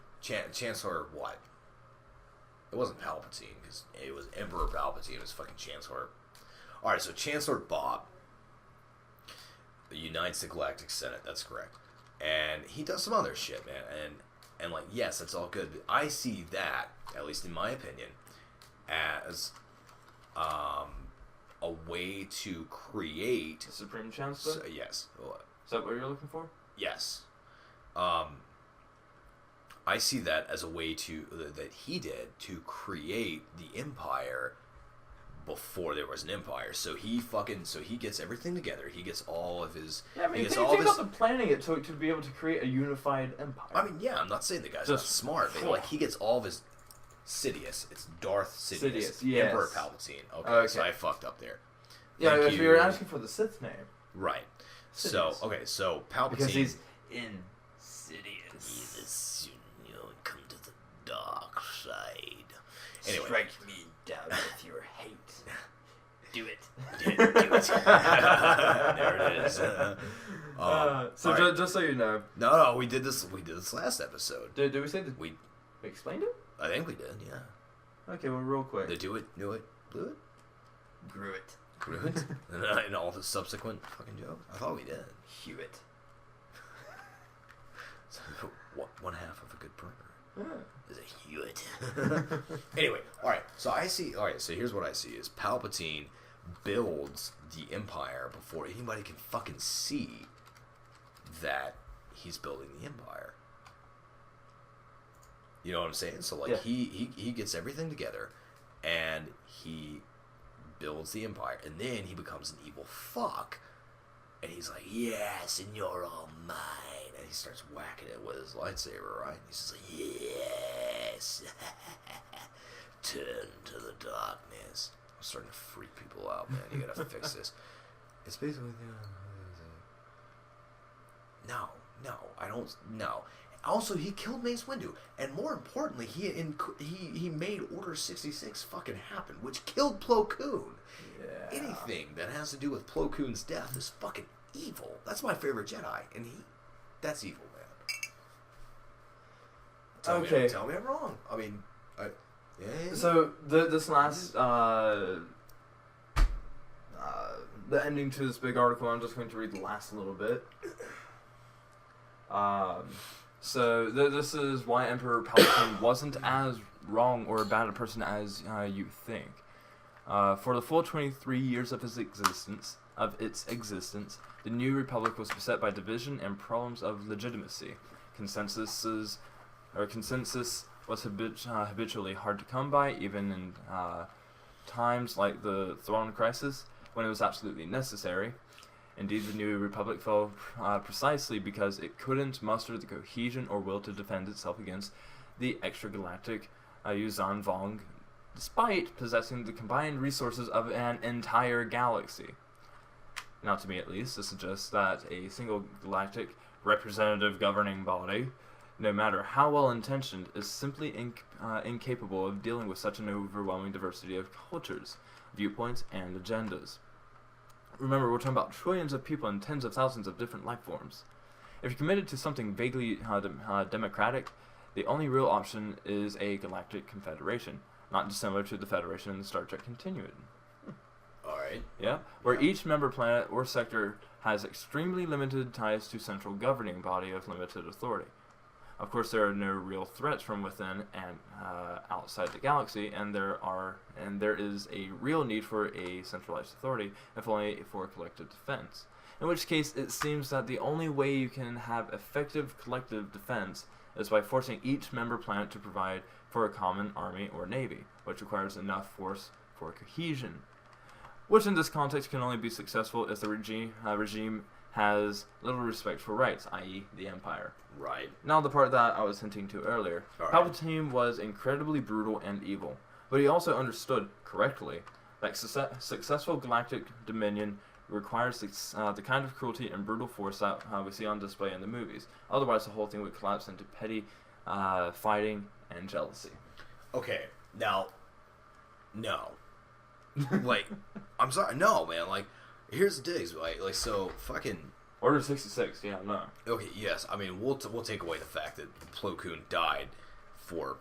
Chancellor. What? It wasn't Palpatine because it was Emperor Palpatine. It was fucking Chancellor. All right, so Chancellor Bob unites the Galactic Senate. That's correct, and he does some other shit, man. And like, yes, that's all good. But I see that, at least in my opinion, as a way to create. The Supreme Chancellor? So, yes. Is that what you're looking for? Yes. I see that as a way that he did to create the empire before there was an empire. So he gets everything together. He gets all of his. Yeah, I mean, he gets think all of his. about the planning it took to be able to create a unified empire. I mean, yeah, I'm not saying the guy's not Just- smart, but like he gets all of his. Sidious. It's Darth Sidious. Sidious, yes. Emperor Palpatine. Okay, so I fucked up there. Yeah, Thank if you. you're asking for the Sith name. Right. Sidious. So Palpatine. Because he's insidious. Come to the dark side. Anyway. Strike me down with your hate. Do it. Do it. There it is. So all right. just so you know, No, we did this last episode. did we say that We explained it? I think we did, yeah. Okay, well, real quick. They do it, knew it, blew it, Grew it. grew it, and all the subsequent fucking jokes. I thought we did. Hewitt. So, one half of a good printer Yeah. is a Hewitt. Anyway, all right. So here's what I see: is Palpatine builds the Empire before anybody can fucking see that he's building the Empire. You know what I'm saying? So like he gets everything together, and he builds the Empire, and then he becomes an evil fuck, and he's like, yes, and you're all mine, and he starts whacking it with his lightsaber, right? He's just like, yes, turn to the darkness. I'm starting to freak people out, man. You gotta fix this. It's basically no, I don't. No. Also, he killed Mace Windu, and more importantly, he made Order 66 fucking happen, which killed Plo Koon. Yeah. Anything that has to do with Plo Koon's death is fucking evil. That's my favorite Jedi, and that's evil, man. Tell me I'm wrong. I mean, yeah. So this last the ending to this big article, I'm just going to read the last little bit. So this is why Emperor Palpatine wasn't as wrong or bad a person as you think. For the full 23 years of its existence, the New Republic was beset by division and problems of legitimacy. Consensus was habitually hard to come by, even in times like the Thrawn Crisis, when it was absolutely necessary. Indeed, the New Republic fell precisely because it couldn't muster the cohesion or will to defend itself against the extragalactic Yuuzhan Vong, despite possessing the combined resources of an entire galaxy. Not to me at least, this suggests that a single galactic representative governing body, no matter how well intentioned, is simply incapable of dealing with such an overwhelming diversity of cultures, viewpoints, and agendas. Remember, we're talking about trillions of people and tens of thousands of different life forms. If you're committed to something vaguely democratic, the only real option is a galactic confederation, not dissimilar to the Federation in the Star Trek Continuum. Alright. Yeah? Where each member planet or sector has extremely limited ties to central governing body of limited authority. Of course, there are no real threats from within and outside the galaxy, and there is a real need for a centralized authority, if only for collective defense. In which case, it seems that the only way you can have effective collective defense is by forcing each member planet to provide for a common army or navy, which requires enough force for cohesion. Which in this context can only be successful if the regime has little respect for rights, i.e. the Empire. Right. Now the part that I was hinting to earlier. All right. Palpatine was incredibly brutal and evil, but he also understood, correctly, that successful galactic dominion requires the kind of cruelty and brutal force that we see on display in the movies. Otherwise, the whole thing would collapse into petty fighting and jealousy. Okay, now, no. Like, I'm sorry, no, man, like, here's the digs, like, so, fucking... Order 66, yeah, no. Okay, yes, I mean, we'll take away the fact that Plo Koon died for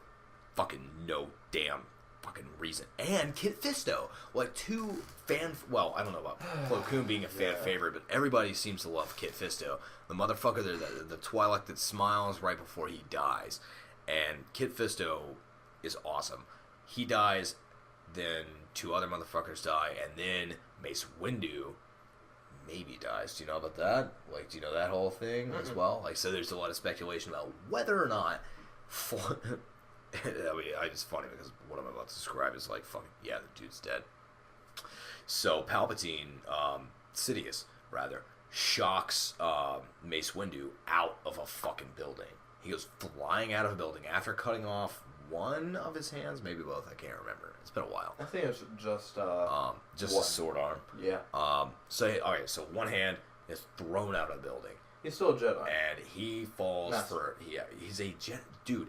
fucking no damn fucking reason. And Kit Fisto, like two well, I don't know about Plo Koon being a fan favorite, but everybody seems to love Kit Fisto. The motherfucker, the Twi'lek that smiles right before he dies. And Kit Fisto is awesome. He dies, then two other motherfuckers die, and then Mace Windu maybe dies. Do you know about that? Like, do you know that whole thing as well? Like, so there's a lot of speculation about whether or not... I mean, it's funny because what I'm about to describe is like, fucking, yeah, the dude's dead. So Palpatine, Sidious, rather, shocks Mace Windu out of a fucking building. He goes flying out of a building after cutting off one of his hands, maybe both, I can't remember. It's been a while. I think it's just a sword arm. Yeah. So one hand is thrown out of the building. He's still a Jedi. And he falls Master. He's a dude.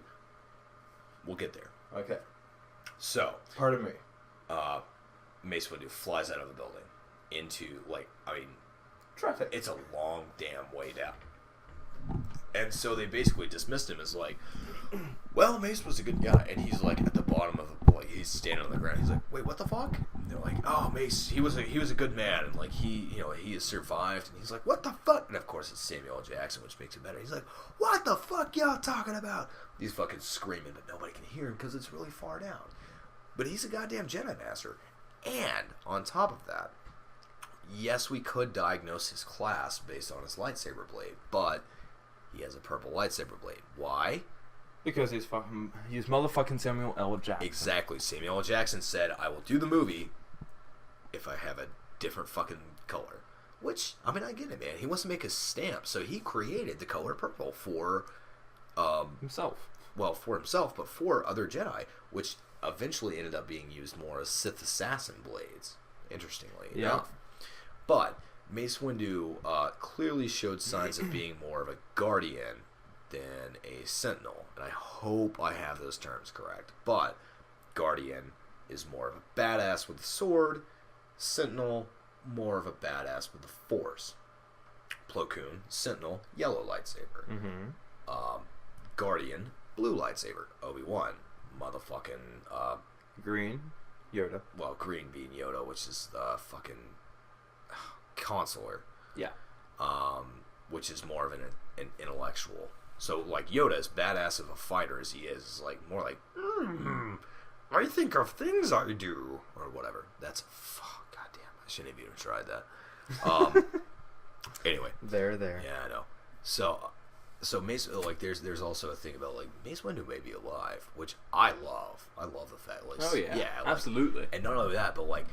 We'll get there. Okay. So, Pardon me. Mace Windu flies out of the building into, like, I mean, Traffic. it's a long damn way down. And so they basically dismissed him as like, well, Mace was a good guy. And he's like at the bottom of the, like, he's standing on the ground. He's like, wait, what the fuck? And they're like, oh, Mace, he was a good man. And like, he has survived. And he's like, what the fuck? And of course it's Samuel L. Jackson, which makes it better. He's like, what the fuck y'all talking about? He's fucking screaming, but nobody can hear him because it's really far down. But he's a goddamn Jedi Master. And on top of that, yes, we could diagnose his class based on his lightsaber blade, but he has a purple lightsaber blade. Why? Because he's motherfucking Samuel L. Jackson. Exactly. Samuel L. Jackson said, I will do the movie if I have a different fucking color. Which, I mean, I get it, man. He wants to make a stamp, so he created the color purple for... himself. Well, for himself, but for other Jedi, which eventually ended up being used more as Sith assassin blades, interestingly enough. But Mace Windu clearly showed signs of being more of a guardian than a sentinel, and I hope I have those terms correct. But guardian is more of a badass with a sword, sentinel more of a badass with the Force. Plo Koon, sentinel, yellow lightsaber. Guardian, blue lightsaber. Obi-Wan, motherfucking Green, Yoda. well, green being Yoda, which is the fucking consular. Yeah. Which is more of an intellectual. So, like, Yoda, as badass of a fighter as he is like, more like, I think of things I do, or whatever. That's, goddamn, I shouldn't have even tried that. Anyway. There. Yeah, I know. So Mace, like, there's also a thing about, like, Mace Windu may be alive, which I love. I love the fact, like, Oh, yeah. like, Absolutely. and not only that, but, like,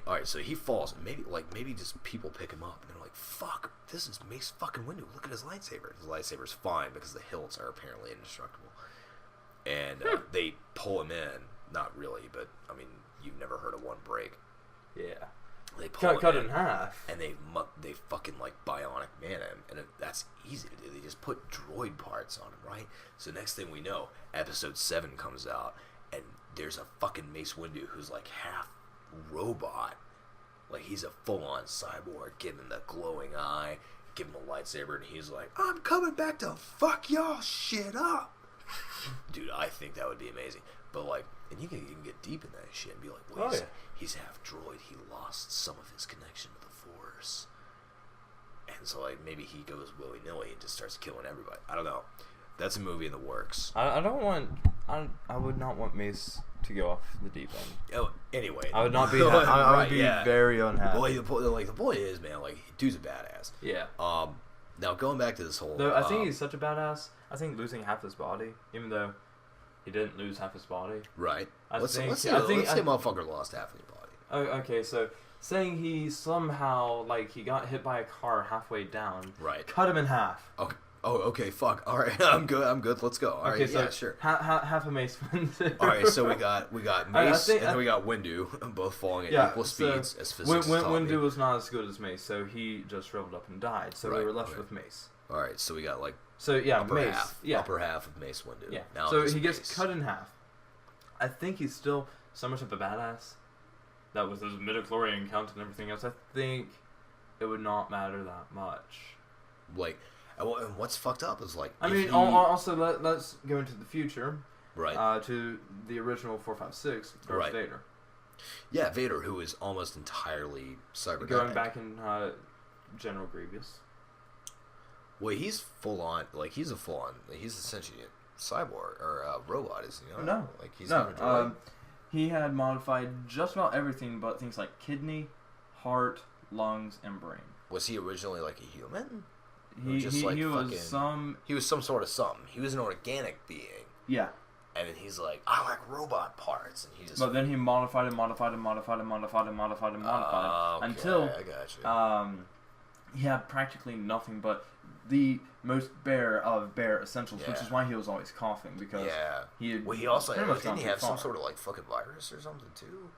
all right, so he falls, and maybe just people pick him up, and they're like, fuck, this is Mace fucking Windu. Look at his lightsaber. His lightsaber's fine because the hilts are apparently indestructible. And they pull him in. Not really, but, I mean, you've never heard of one break. Yeah. They pull Cut him in half. and they fucking, like, bionic man him, and that's easy to do. They just put droid parts on him, right? So next thing we know, episode 7 comes out, and there's a fucking Mace Windu who's, like, half robot. Like, he's a full-on cyborg. Give him the glowing eye, give him a lightsaber, and he's like, I'm coming back to fuck y'all shit up. Dude, I think that would be amazing. But, like, and you can get deep in that shit and be like, well, he's half droid. He lost some of his connection to the Force. And so, like, maybe he goes willy-nilly and just starts killing everybody. I don't know. That's a movie in the works. I would not want Mace to go off the deep end. Oh, anyway. I would not be. I would be yeah. very unhappy. Well, the point is, man, like, dude's a badass. Yeah. Now going back to this whole. Though I think he's such a badass. I think losing half his body, even though he didn't lose half his body. Right. Let's say I motherfucker lost half of your body. Oh, okay, so saying he somehow, like, he got hit by a car halfway down. Right. Cut him in half. Okay. Oh, okay. Fuck. All right. I'm good. Let's go. All right. Okay, so yeah, sure. Half a Mace Windu. All right. So we got Mace, and then we got Windu, both falling at equal speeds as physics taught me. Windu was not as good as Mace, so he just shriveled up and died. So we were left with Mace. All right. So we got, like, upper Mace. Half. Yeah. Upper half of Mace Windu. Yeah. Now so he Mace. gets cut in half. I think he's still so much of a badass that with his midichlorian count and everything else, I think it would not matter that much. Like, and what's fucked up is, like, I mean, also let's go into the future. Right. To the original 456 Darth Right. Vader. Yeah, Vader, who is almost entirely cybernetic. Going back in General Grievous. Well, he's full on. Like he's a sentient cyborg or robot, isn't he? No. Like he's No, not a droid. he had modified just about everything but things like kidney, heart, lungs, and brain. Was he originally like a human? He, just he, like he was fucking- some... He was some sort of something. He was an organic being, Yeah. and then he's like, I like robot parts, and he just. But then he modified okay, until I got you. he had practically nothing but the most bare of bare essentials, which Yeah. is why he was always coughing, because Yeah. he had Well, he also pretty much didn't gone he too have some far. sort of like fucking virus or something too?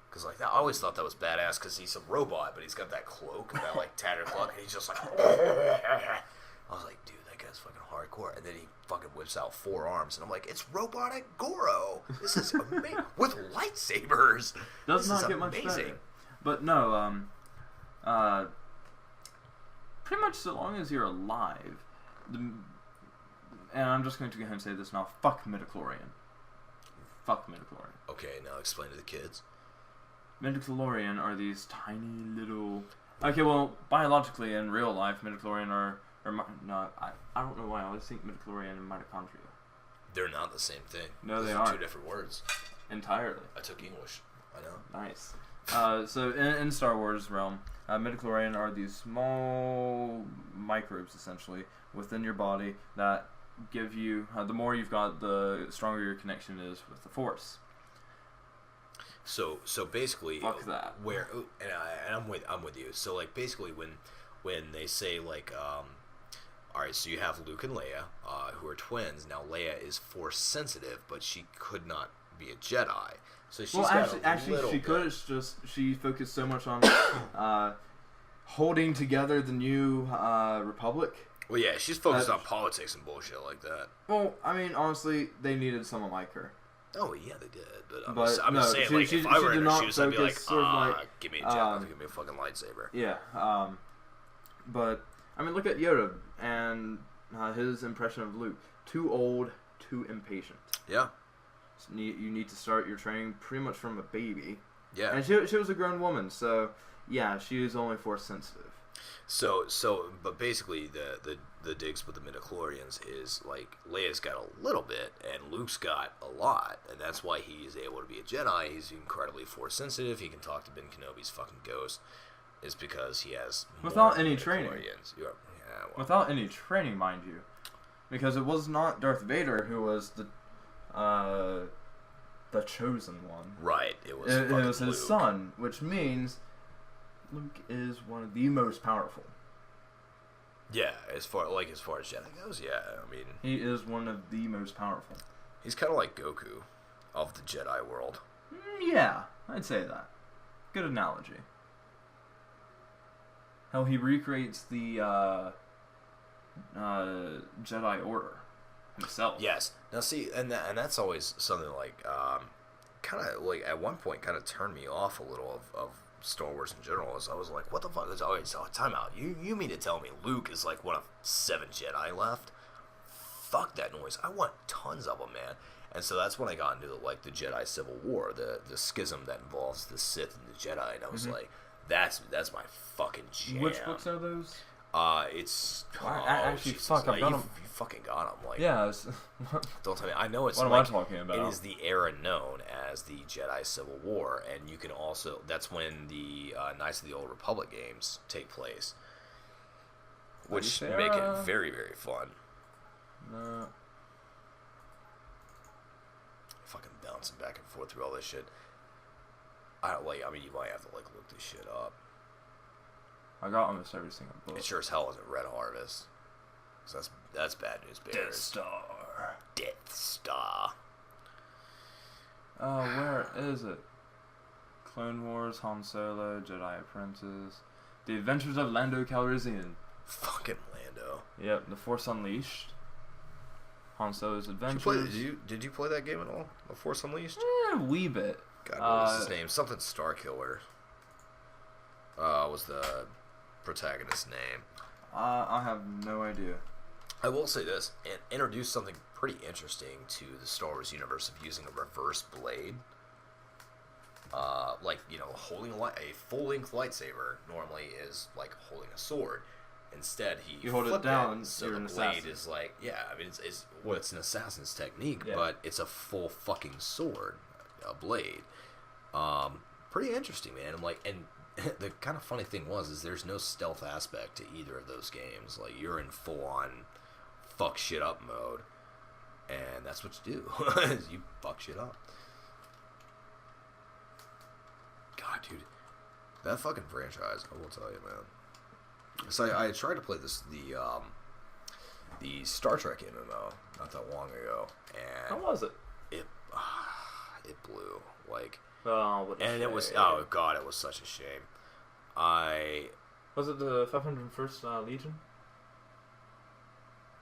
Because like that, I always thought that was badass because he's a robot, but he's got that cloak and that like tattered cloak, and he's just like. I was like, dude, that guy's fucking hardcore. And then he fucking whips out 4 arms, and I'm like, it's robotic Goro. This is amazing with lightsabers. Does This not is get much amazing. better. But no, pretty much so long as you're alive, and I'm just going to go ahead and say this now, fuck midichlorian. Fuck midichlorian. Okay, now explain to the kids. Midichlorian are these tiny little... Okay, well, biologically in real life, midichlorian are no, I don't know why I always think midichlorian and mitochondria. They're not the same thing. No, Those they are aren't. 2 different words. Entirely. I took English. I know. Nice. So in Star Wars realm, midichlorian are these small microbes essentially within your body that give you the more you've got, the stronger your connection is with the Force. So basically, Fuck that. Where and I'm with you. So like basically when they say like all right, so you have Luke and Leia who are twins. Now Leia is Force sensitive, but she could not be a Jedi. So she's got actually, little she bit. could. It's just she focused so much on holding together the new Republic. Well, yeah, she's focused on politics and bullshit like that. Well, I mean, honestly, they needed someone like her. Oh yeah, they did. But I'm But just no, saying, she- like, she- if I she were did in her not shoes, I'd be like, focus sort of like, give me a Jedi, give me a fucking lightsaber. Yeah, but I mean, look at Yoda and his impression of Luke. Too old, too impatient. Yeah, So you need to start your training pretty much from a baby. yeah. And she was a grown woman, so yeah, she was only Force sensitive. But basically, the digs with the midichlorians is like Leia's got a little bit, and Luke's got a lot, and that's why he's able to be a Jedi. He's incredibly Force sensitive. He can talk to Ben Kenobi's fucking ghost, is because he has Without more any training. midichlorians. Yeah, well, Without any training, mind you, because it was not Darth Vader who was the chosen one. right. It was. It fucking was his Luke. son, which means Luke is one of the most powerful. Yeah, as far as Jedi goes, yeah. I mean, He is one of the most powerful. he's kind of like Goku of the Jedi world. Yeah, I'd say that. Good analogy. How he recreates the Jedi Order himself. Yes. Now see, and that's always something like, kind of like at one point kind of turned me off a little of Star Wars in general. Is I was like, what the fuck is always time out? You mean to tell me Luke is like one of 7 Jedi left? Fuck that noise. I want tons of them, man. And so that's when I got into the Jedi Civil War, the schism that involves the Sith and the Jedi, and I was like, that's my fucking jam. Which books are those? It's Actually, Jesus, fuck, I've got you 'em. You fucking got them. Like, Yeah. It's, don't tell me. I know it's what am like, I talking about? It is the era known as the Jedi Civil War, and you can also that's when the Knights of the Old Republic games take place, which Nice make era. it very very fun. No. Fucking bouncing back and forth through all this shit. I mean, you might have to look this shit up. I got almost every single book. It sure as hell isn't Red Harvest. So that's bad news bears. Death Star. Death Star. Oh, where is it? Clone Wars, Han Solo, Jedi Apprentice, The Adventures of Lando Calrissian. Fucking Lando. Yep, The Force Unleashed. Han Solo's Did Adventures. you play that game at all? The Force Unleashed? A wee bit. God, what was his name? Something Starkiller. Was the protagonist's name. I have no idea. I will say this, it introduced something pretty interesting to the Star Wars universe of using a reverse blade. Like, you know, holding a full-length lightsaber normally is like holding a sword. Instead, you hold it down, so you're the an blade assassin. is like, yeah, I mean, it's an assassin's technique, Yeah. but it's a full fucking sword, a blade. Pretty interesting, man. I'm like, and the kind of funny thing is there's no stealth aspect to either of those games. Like, you're in full-on fuck shit up mode, and that's what you do. You fuck shit up. God, dude, that fucking franchise, I will tell you, man. So I tried to play the Star Trek MMO not that long ago, How and was it? it blew, like, Oh, what a and it was, shame. oh god, it was such a shame. Was it the 501st Legion?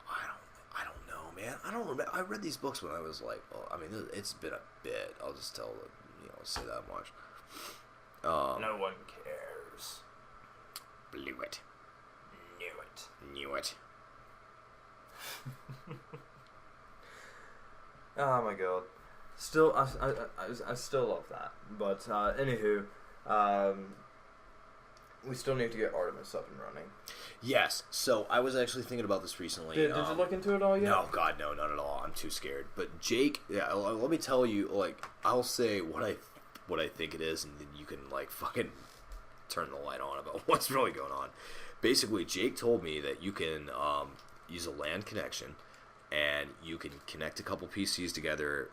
I don't know, man. I don't remember. I read these books when I was like, well, I mean, it's been a bit. I'll just say that much. No one cares. Blew it. Knew it. Oh my god. Still, I still love that. But anywho, we still need to get Artemis up and running. Yes. So I was actually thinking about this recently. Did you look into it all yet? No, God, no, not at all. I'm too scared. But Jake, yeah, let me tell you. Like, I'll say what I think it is, and then you can like fucking turn the light on about what's really going on. Basically, Jake told me that you can use a LAN connection, and you can connect a couple PCs together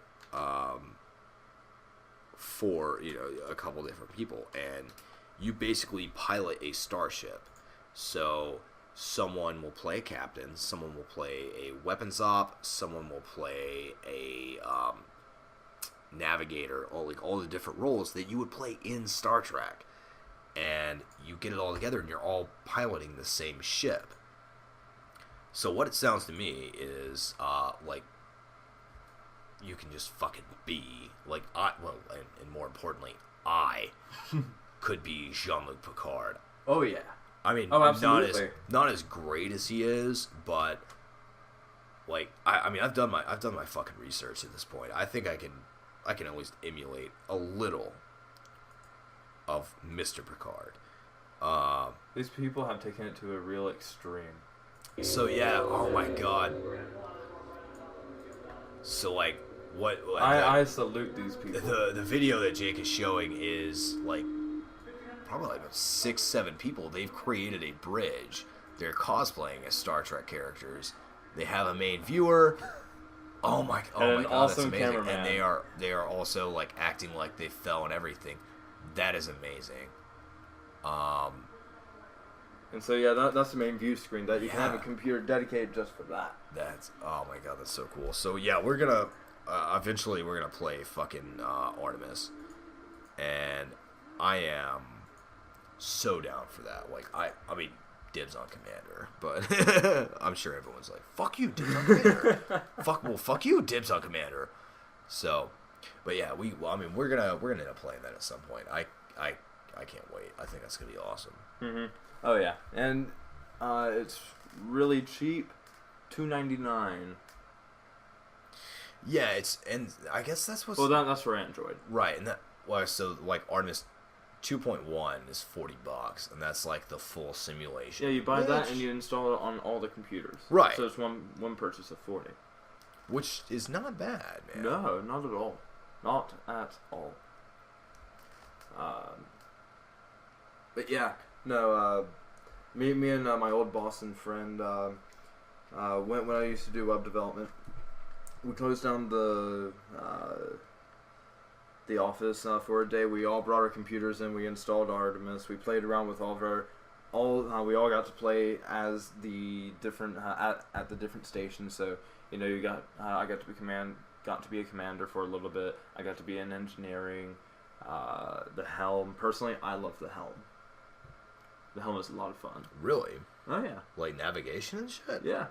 for, you know, a couple different people, and you basically pilot a starship. So someone will play a captain, someone will play a weapons op, someone will play a navigator, all the different roles that you would play in Star Trek. And you get it all together, and you're all piloting the same ship. So what it sounds to me is like you can just fucking be like and more importantly, I could be Jean-Luc Picard. Oh yeah. I mean, Oh, absolutely. not as great as he is, but like I mean, I've done my fucking research at this point. I think I can at least emulate a little of Mr. Picard. These people have taken it to a real extreme. So yeah, oh my god. So like, what? I salute these people. The video that Jake is showing is like probably like 6-7 people. They've created a bridge. They're cosplaying as Star Trek characters. They have a main viewer. Oh my And an god, awesome that's amazing. cameraman. And they are also like acting like they fell and everything. That is amazing. And so yeah, that's the main view screen that you can have a Yeah. computer dedicated just for that. That's, oh my god, that's so cool. So yeah, we're gonna eventually we're gonna play fucking Artemis, and I am so down for that. Like I mean, dibs on Commander, but I'm sure everyone's like, fuck you, dibs on Commander. fuck you, dibs on Commander. So, but yeah, we're gonna end up playing that at some point. I can't wait. I think that's gonna be awesome. Mm-hmm. Oh yeah, and it's really cheap, $2.99. Yeah, and I guess that's what's Well, that's for Android. right, and that so like Artemis 2.1 is $40, and that's like the full simulation. Yeah, you buy that which- and you install it on all the computers. Right. So it's one purchase of 40. which is not bad, man. No, not at all. Not at all. But yeah, no. Me and my old boss and friend when I used to do web development, we closed down the office for a day. We all brought our computers in. We installed Artemis. We played around with we all got to play as the different at the different stations. So you know, I got to be a commander for a little bit. I got to be in engineering. The helm. Personally, I love the helm. The helm is a lot of fun. Really? Oh yeah, Like navigation and shit? yeah.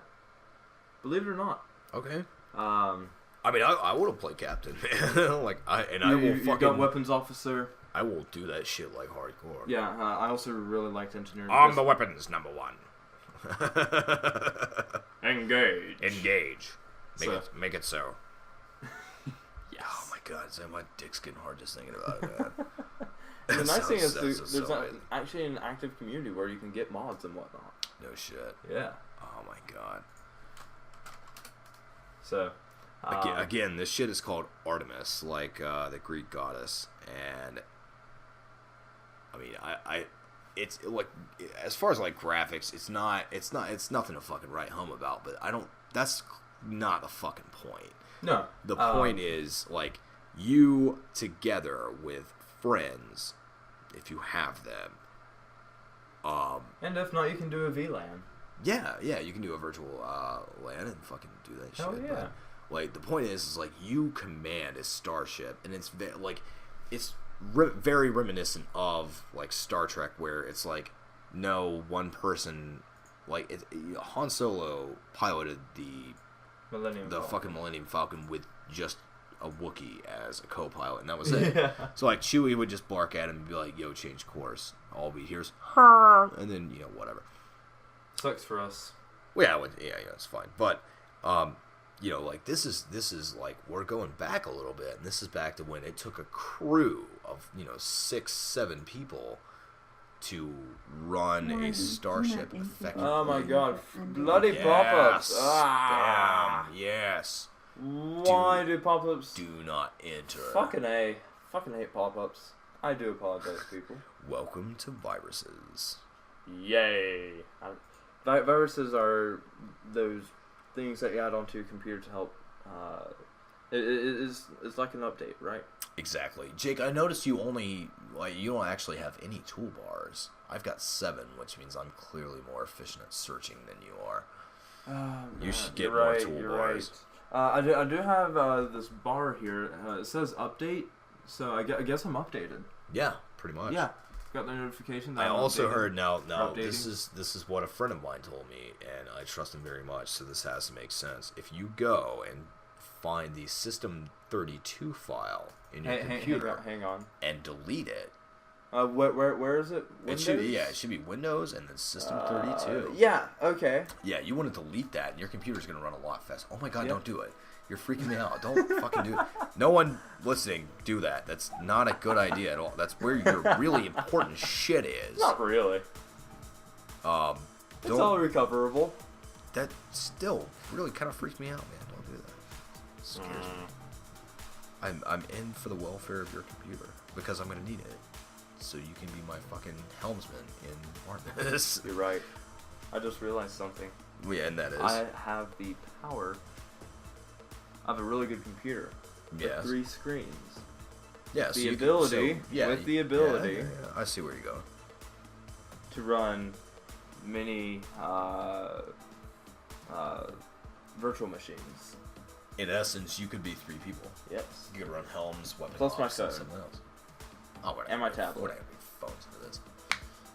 Believe it or not. Okay. I I mean, I would have played captain, man. Like I will you got fucking weapons officer. I will do that shit like hardcore. Yeah, I also really liked engineering. I'm the because- weapons number one. Engage. Engage. So- Make it so. Yes. Oh my god, Sam, my dick's getting hard just thinking about it, man. The nice thing is Sounds there's so not amazing. actually an active community where you can get mods and whatnot. No shit. Yeah. Oh my god. So. Again, this shit is called Artemis, like the Greek goddess, and I mean, it's like as far as like graphics, it's nothing to fucking write home about. But that's not the fucking point. No. The point is like you together with friends, if you have them. And if not, you can do a VLAN. Yeah, you can do a virtual LAN and fucking do that Hell shit. yeah. But, like the point is like you command a starship, and it's very reminiscent of like Star Trek, where it's like no one person, like Han Solo piloted the fucking Millennium Falcon with just a Wookiee as a co-pilot, and that was it. Yeah. So like Chewie would just bark at him and be like, "Yo, change course." All we hear is and then whatever. Sucks for us. Well, yeah, it's fine. But like this is like we're going back a little bit, and this is back to when it took a crew of 6-7 people to run a starship effectively. Oh my god. Bloody pop-ups. Ah. Bam, yes. Why do pop-ups... Do not enter. Fucking A. Fucking hate pop-ups. I do apologize, people. Welcome to viruses. Yay. Viruses are those things that you add onto your computer to help... It's like an update, right? Exactly. Jake, I noticed you don't actually have any toolbars. I've got 7, which means I'm clearly more efficient at searching than you are. You should get more toolbars. You're right. I do have this bar here. It says update, so I guess I'm updated. Yeah, pretty much. Yeah, got the notification. That I I'm also updated. heard now Updating. this is what a friend of mine told me, and I trust him very much. So this has to make sense. If you go and find the System32 file in your computer hang on. and delete it, Where is it? Windows? it should be Windows and then System32. Yeah. Okay. Yeah, you want to delete that, and your computer's going to run a lot faster. Oh my god, Yep. don't do it. You're freaking me out. Don't fucking do it. No one listening, do that. That's not a good idea at all. That's where your really important shit is. Not really. It's all recoverable. That still really kind of freaks me out, man. Don't do that. It scares me. I'm in for the welfare of your computer because I'm going to need it. So you can be my fucking helmsman in Artemis. You're right. I just realized something. Yeah, and that is. I have the power of a really good computer. With Yes. 3 screens. Yeah, the ability, with the ability Yeah. I see where you're going. to run many virtual machines. In essence, you could be 3 people. Yes. You could run Helms, weapon Plus my locks, and phone. something else. Oh, whatever. And my tablet. Whatever. Phones into this.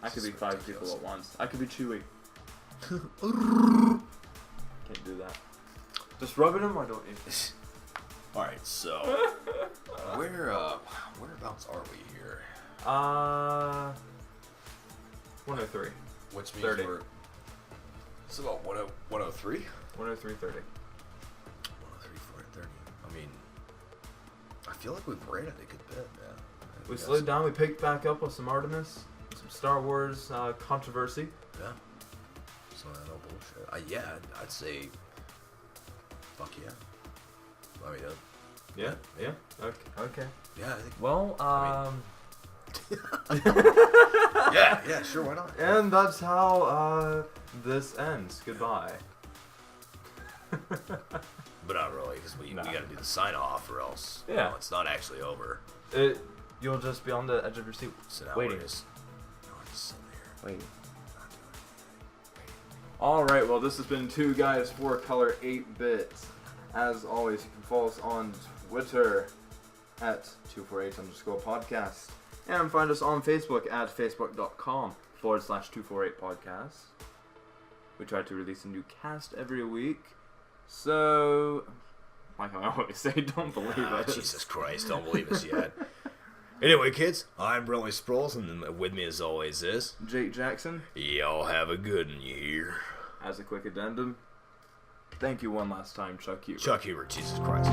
I could This be is 5 ridiculous. people at once. I could be Chewie. Can't do that. Just rubbing them, or don't you? All right, so whereabouts are we here? 103. Which means 30. we're. It's about 103. 103.30. 103, 430. I mean, I feel like we've ran it a good bit, man. We slowed down. We picked back up with some Artemis, some Star Wars controversy. Yeah. So no bullshit. I'd say. Fuck yeah. I mean, Yeah. Okay. yeah, I think. Well, Yeah, sure, why not? and that's how this ends. Goodbye. But not really, because we got to do the sign off, or else Yeah. it's not actually over. You'll just be on the edge of your seat, So now waiting. we're just sitting here. Waiting. Not doing anything. All right. Well, this has been 2 Guys 4 Color 8-Bit. As always, you can follow us on Twitter at 248_podcast, and find us on Facebook at facebook.com/248podcast. We try to release a new cast every week, so like I always say, don't believe Ah, us. Jesus Christ, don't believe us yet. Anyway, kids, I'm Brentley Sproles, and with me as always is... Jake Jackson. Y'all have a good one, you hear? As a quick addendum, thank you one last time, Chuck Hubert. Chuck Hubert, Jesus Christ.